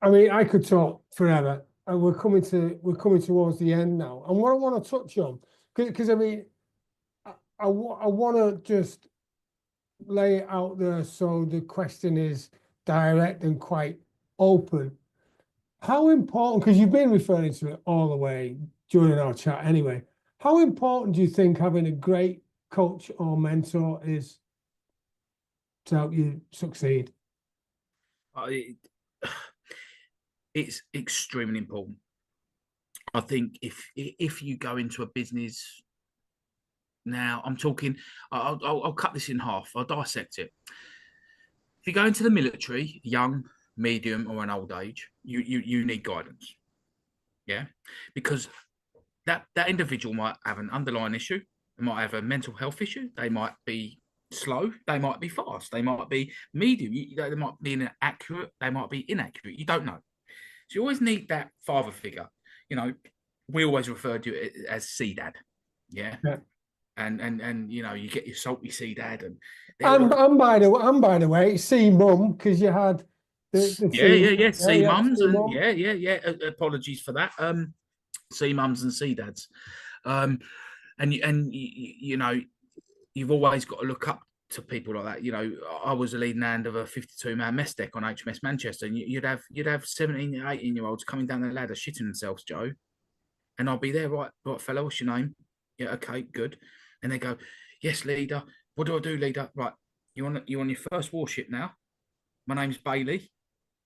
Speaker 1: I mean, I could talk forever, and we're coming towards the end now. And what I want to touch on, because I mean, I want to just lay it out there so the question is direct and quite open. How important, because you've been referring to it all the way during our chat anyway, how important do you think having a great coach or mentor is to help you succeed?
Speaker 2: It's extremely important. I think if you go into a business now, I'm talking, I'll cut this in half. I'll dissect it. If you go into the military, young, medium, or an old age, you need guidance. Yeah, because that individual might have an underlying issue. They might have a mental health issue. They might be slow. They might be fast. They might be medium. They might be inaccurate. They might be inaccurate. You don't know. So you always need that father figure. We always refer to it as C dad. Yeah.
Speaker 1: Yeah.
Speaker 2: And you get your salty C dad, and
Speaker 1: And by the way, see mum, because you had the
Speaker 2: yeah, C
Speaker 1: yeah,
Speaker 2: mums,
Speaker 1: see
Speaker 2: and
Speaker 1: mum.
Speaker 2: yeah. Apologies for that. C mums and C dads. And you've always got to look up to people like that. I was a leading hand of a 52-man mess deck on HMS Manchester, and you'd have 17, 18-year-olds coming down the ladder shitting themselves, Joe, and I'll be there, right, fella, what's your name? Yeah, okay, good. And they go, yes, leader. What do I do, leader? Right, you on your first warship now? My name's Bailey.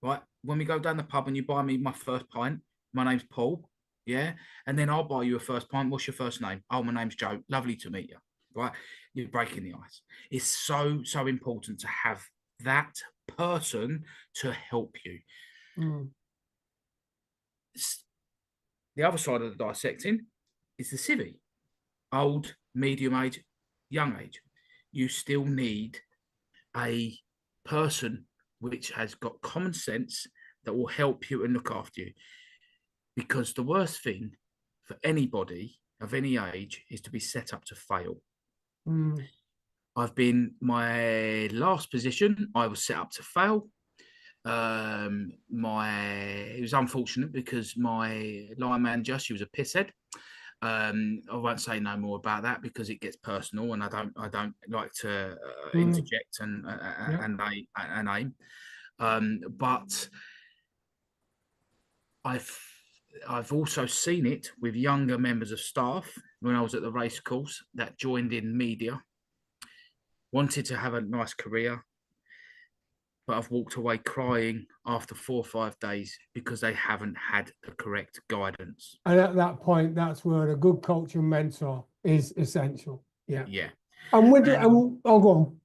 Speaker 2: Right, when we go down the pub and you buy me my first pint, my name's Paul. Yeah, and then I'll buy you a first pint. What's your first name? Oh, my name's Joe. Lovely to meet you. Right, you're breaking the ice. It's so important to have that person to help you.
Speaker 1: Mm.
Speaker 2: The other side of the dissecting is the civvy. Old, medium age, young age. You still need a person which has got common sense that will help you and look after you. Because the worst thing for anybody of any age is to be set up to fail.
Speaker 1: Mm.
Speaker 2: I've been, my last position, I was set up to fail. It was unfortunate because my line manager, she was a pisshead. I won't say no more about that because it gets personal, and I don't like to interject and aim. But I've also seen it with younger members of staff when I was at the race course that joined in media, wanted to have a nice career, but I've walked away crying after 4 or 5 days because they haven't had the correct guidance.
Speaker 1: And at that point, that's where a good coach and mentor is essential. Yeah.
Speaker 2: Yeah.
Speaker 1: And I'll go on.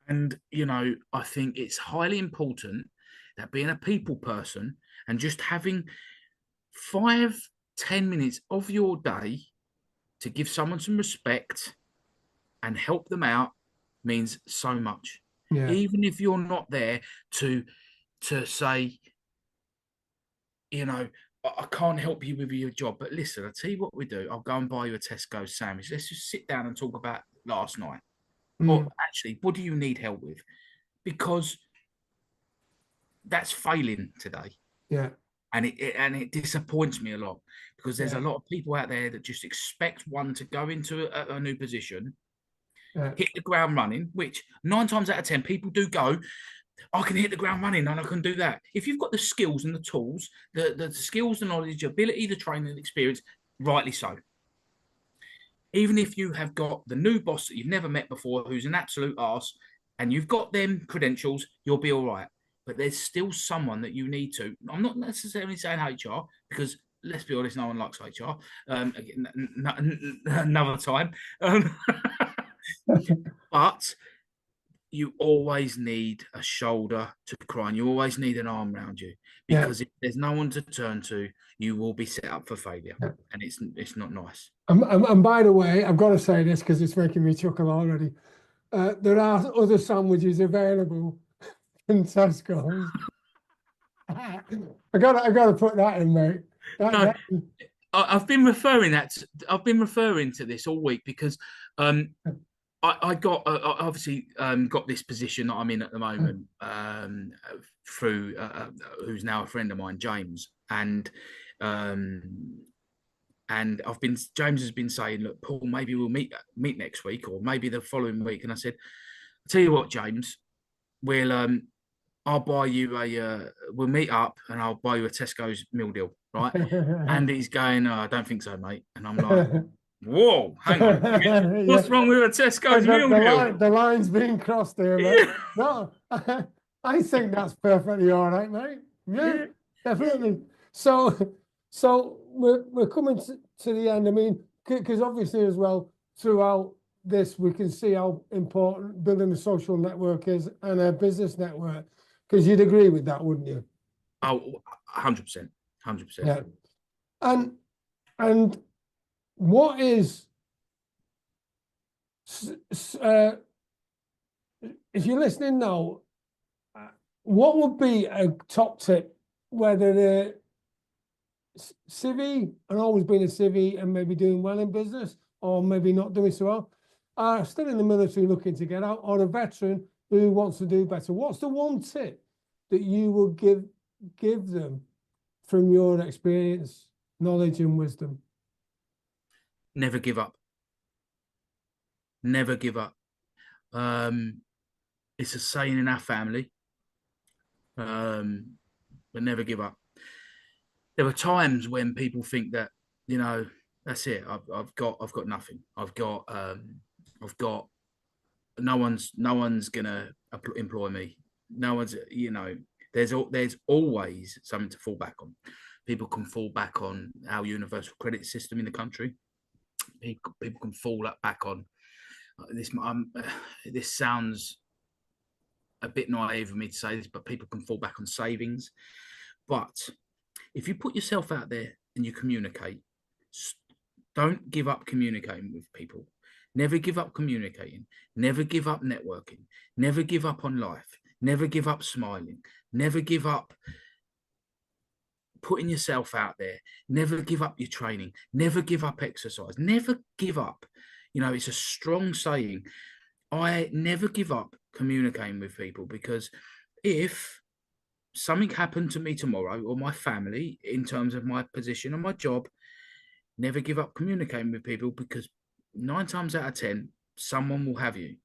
Speaker 2: And, I think it's highly important that being a people person and just having 5-10 minutes of your day to give someone some respect and help them out means so much.
Speaker 1: Yeah.
Speaker 2: Even if you're not there to say, I can't help you with your job, but listen, I'll tell you what we do. I'll go and buy you a Tesco sandwich. Let's just sit down and talk about last night. Or
Speaker 1: Mm,
Speaker 2: actually, what do you need help with? Because that's failing today.
Speaker 1: yeah,
Speaker 2: And it disappoints me a lot because there's
Speaker 1: yeah,
Speaker 2: a lot of people out there that just expect one to go into a new position,
Speaker 1: yeah.
Speaker 2: hit the ground running, which 9 times out of 10 people do go, I can hit the ground running and I can do that. If you've got the skills and the tools, the skills, the knowledge, the ability, the training, the experience, rightly so. Even if you have got the new boss that you've never met before, who's an absolute arse, and you've got them credentials, you'll be all right. But there's still someone that you need to. I'm not necessarily saying HR because let's be honest, no one likes HR. Another time, but you always need a shoulder to cry on. You always need an arm around you
Speaker 1: Yeah.
Speaker 2: because if there's no one to turn to, you will be set up for failure,
Speaker 1: Yeah.
Speaker 2: and it's not nice.
Speaker 1: And by the way, I've got to say this because it's making me chuckle already. There are other sandwiches available in Tesco's. I got to put that in, mate.
Speaker 2: No,
Speaker 1: That
Speaker 2: I've been referring to this all week because I got I obviously got this position that I'm in at the moment through who's now a friend of mine, James, um, and James has been saying, look, Paul, maybe we'll meet next week or maybe the following week, and I said, I'll tell you what, James, we'll I'll buy you we'll meet up and I'll buy you a Tesco's meal deal, right? And he's going, I don't think so, mate. And I'm like, whoa, hang on.
Speaker 1: yeah.
Speaker 2: What's wrong with a Tesco's meal deal?
Speaker 1: The line's being crossed here, mate.
Speaker 2: Yeah,
Speaker 1: No, I think that's perfectly all right, mate. Yeah,
Speaker 2: yeah.
Speaker 1: definitely. So we're coming to the end. I mean, because obviously as well throughout this we can see how important building a social network is and a business network. Because you'd agree with that, wouldn't you?
Speaker 2: Oh, 100%. 100%.
Speaker 1: Yeah. And what is if you're listening now, what would be a top tip, whether the civvy and always being a civvy and maybe doing well in business or maybe not doing so well, are still in the military looking to get out, or a veteran who wants to do better? What's the one tip that you would give them from your experience, knowledge and wisdom?
Speaker 2: Never give up. Never give up. It's a saying in our family, but never give up. There are times when people think that, that's it. I've got nothing. I've got no one's gonna employ me. No one's, there's always something to fall back on. People can fall back on our universal credit system in the country. People can fall back on this. This sounds a bit naive of me to say this, but people can fall back on savings. But if you put yourself out there and you communicate, don't give up communicating with people. Never give up communicating. Never give up networking. Never give up on life. Never give up smiling. Never give up putting yourself out there. Never give up your training. Never give up exercise. Never give up. It's a strong saying. I never give up communicating with people because if something happened to me tomorrow or my family in terms of my position and my job, never give up communicating with people because 9 times out of 10, someone will have you.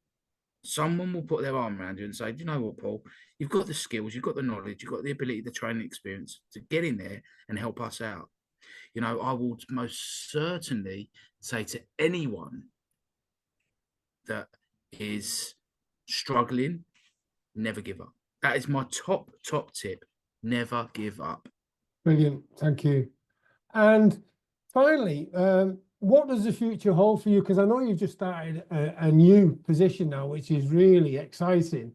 Speaker 2: Someone will put their arm around you and say, do you know what, Paul? You've got the skills, you've got the knowledge, you've got the ability, the training experience to get in there and help us out. I will most certainly say to anyone that is struggling, never give up. That is my top tip. Never give up.
Speaker 1: Brilliant. Thank you. And finally, what does the future hold for you? Because I know you've just started a new position now, which is really exciting.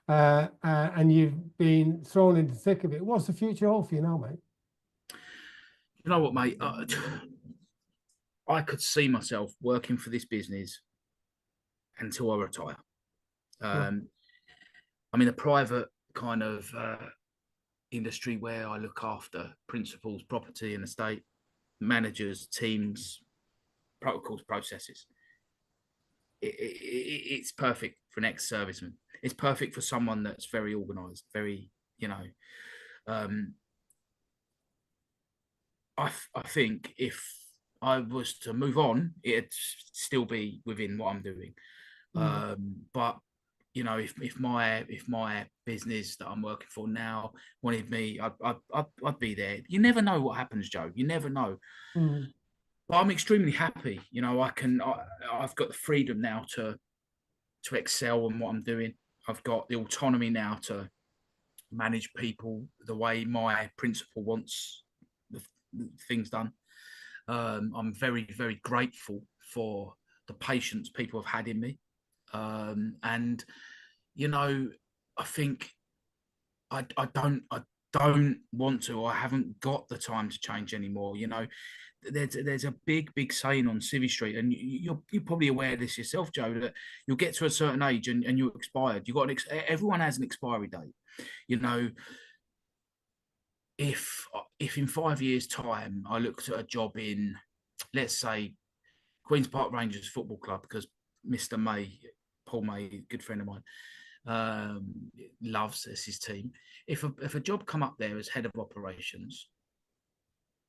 Speaker 1: And you've been thrown into the thick of it. What's the future hold for you now, mate?
Speaker 2: You know what, mate? I could see myself working for this business until I retire. I'm in a private kind of industry where I look after principals, property and estate, managers, teams, protocols, processes. It's perfect for an ex-serviceman. It's perfect for someone that's very organised, very, I think if I was to move on, it'd still be within what I'm doing. But if my business that I'm working for now wanted me, I'd be there. You never know what happens, Joe. You never know. But I'm extremely happy. I've got the freedom now to excel in what I'm doing. I've got the autonomy now to manage people the way my principal wants the things done. I'm very, very grateful for the patience people have had in me. And I think I don't want to, or I haven't got the time to change anymore. There's a big saying on Civvy Street, and you're probably aware of this yourself, Joe, that you'll get to a certain age and you're expired. Everyone has an expiry date. If in 5 years' time I looked at a job in, let's say, Queen's Park Rangers Football Club, because Mr. May, Paul May, good friend of mine, loves his team. If a job come up there as head of operations,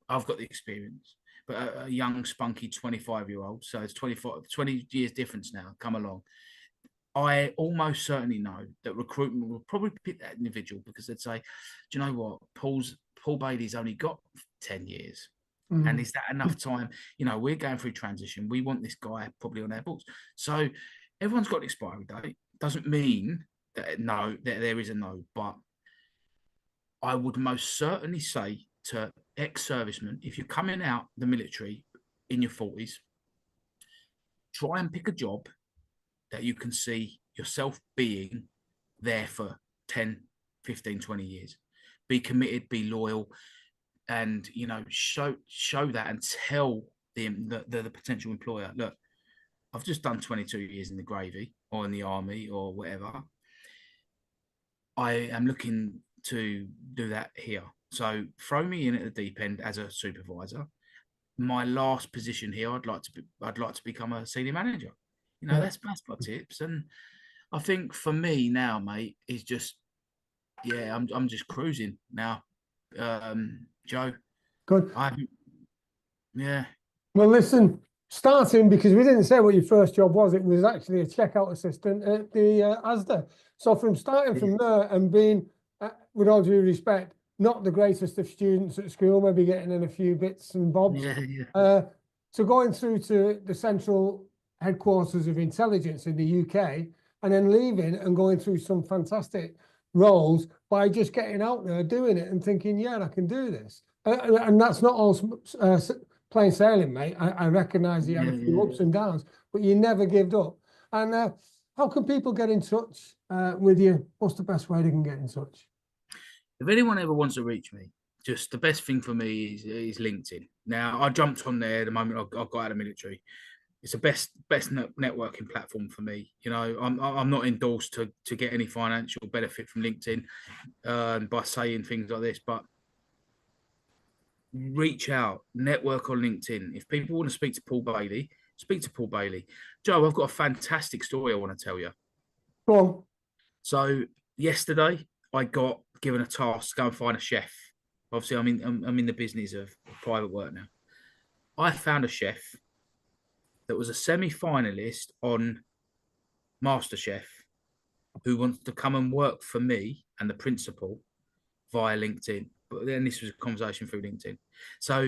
Speaker 2: I've got the experience, but a young, spunky 25-year-old, so it's 20 years difference now, come along. I almost certainly know that recruitment will probably pick that individual because they'd say, do you know what? Paul Bailey's only got 10 years. And is that enough time? We're going through transition. We want this guy probably on our books. So everyone's got an expiry date. Doesn't mean that there is a no, but I would most certainly say to ex-servicemen, if you're coming out the military in your 40s, try and pick a job that you can see yourself being there for 10, 15, 20 years. Be committed, be loyal, and show that and tell the potential employer, look, I've just done 22 years in the gravy or in the army or whatever. I am looking to do that here. So throw me in at the deep end as a supervisor. My last position here, I'd like to become a senior manager. That's my tips. And I think for me now, mate, is just, I'm just cruising now. Joe.
Speaker 1: Good.
Speaker 2: Yeah.
Speaker 1: Well, listen, starting, because we didn't say what your first job was, it was actually a checkout assistant at the Asda. So from there and being, with all due respect, not the greatest of students at school, maybe getting in a few bits and bobs. So going through to the central headquarters of intelligence in the UK, and then leaving and going through some fantastic roles by just getting out there, doing it and thinking, I can do this. And that's not all plain sailing, mate. I recognise you had a few ups and downs, but you never gave up. And how can people get in touch with you? What's the best way they can get in touch?
Speaker 2: If anyone ever wants to reach me, just the best thing for me is LinkedIn. Now, I jumped on there the moment I got out of the military. It's the best networking platform for me. I'm not endorsed to get any financial benefit from LinkedIn by saying things like this, but reach out, network on LinkedIn. If people want to speak to Paul Bailey, speak to Paul Bailey. Joe, I've got a fantastic story I want to tell you.
Speaker 1: Go on.
Speaker 2: So yesterday, I got given a task to go and find a chef. Obviously, I'm in the business of private work now. I found a chef that was a semi-finalist on MasterChef who wants to come and work for me and the principal via LinkedIn. But then this was a conversation through LinkedIn. So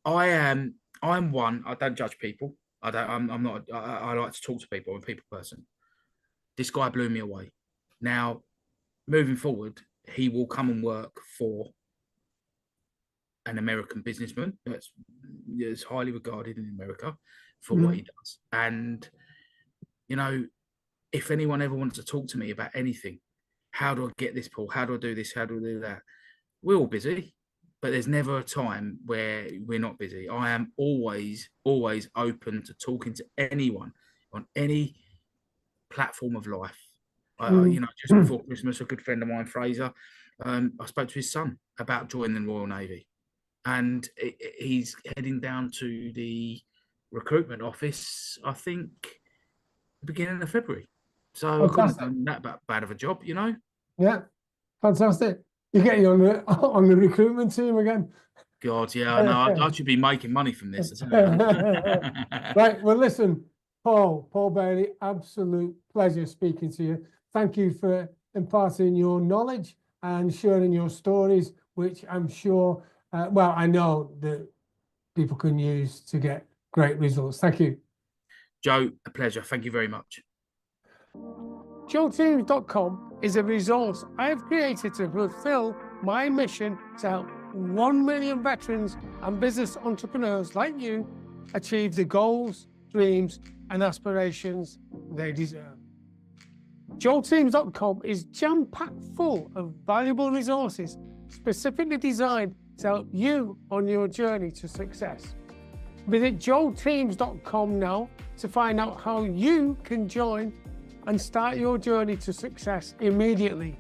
Speaker 2: I'm one. I don't judge people. I'm not. I like to talk to people. I'm a people person. This guy blew me away. Now, moving forward, he will come and work for an American businessman that's highly regarded in America for what he does. And if anyone ever wants to talk to me about anything, how do I get this, Paul? How do I do this? How do I do that? We're all busy, but there's never a time where we're not busy. I am always open to talking to anyone on any platform of life. Just before Christmas, a good friend of mine, Fraser, I spoke to his son about joining the Royal Navy, and he's heading down to the recruitment office, I think, the beginning of February. So I couldn't have
Speaker 1: Fantastic.
Speaker 2: done that bad of a job, you know.
Speaker 1: Yeah, fantastic. You're getting on the recruitment team again.
Speaker 2: God, yeah, I know. I should be making money from this. I tell you.
Speaker 1: Right. Well, listen, Paul Bailey, absolute pleasure speaking to you. Thank you for imparting your knowledge and sharing your stories, which I'm sure, I know that people can use to get great results. Thank you.
Speaker 2: Joe, a pleasure. Thank you very much.
Speaker 1: JoeTeams.com is a resource I've created to fulfill my mission to help 1 million veterans and business entrepreneurs like you achieve the goals, dreams, and aspirations they deserve. JoeTeams.com is jam-packed full of valuable resources specifically designed to help you on your journey to success. Visit JoeTeams.com now to find out how you can join and start your journey to success immediately.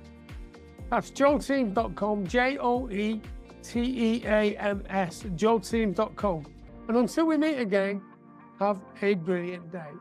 Speaker 1: That's JoeTeams.com, JoeTeams, JoeTeams.com. And until we meet again, have a brilliant day.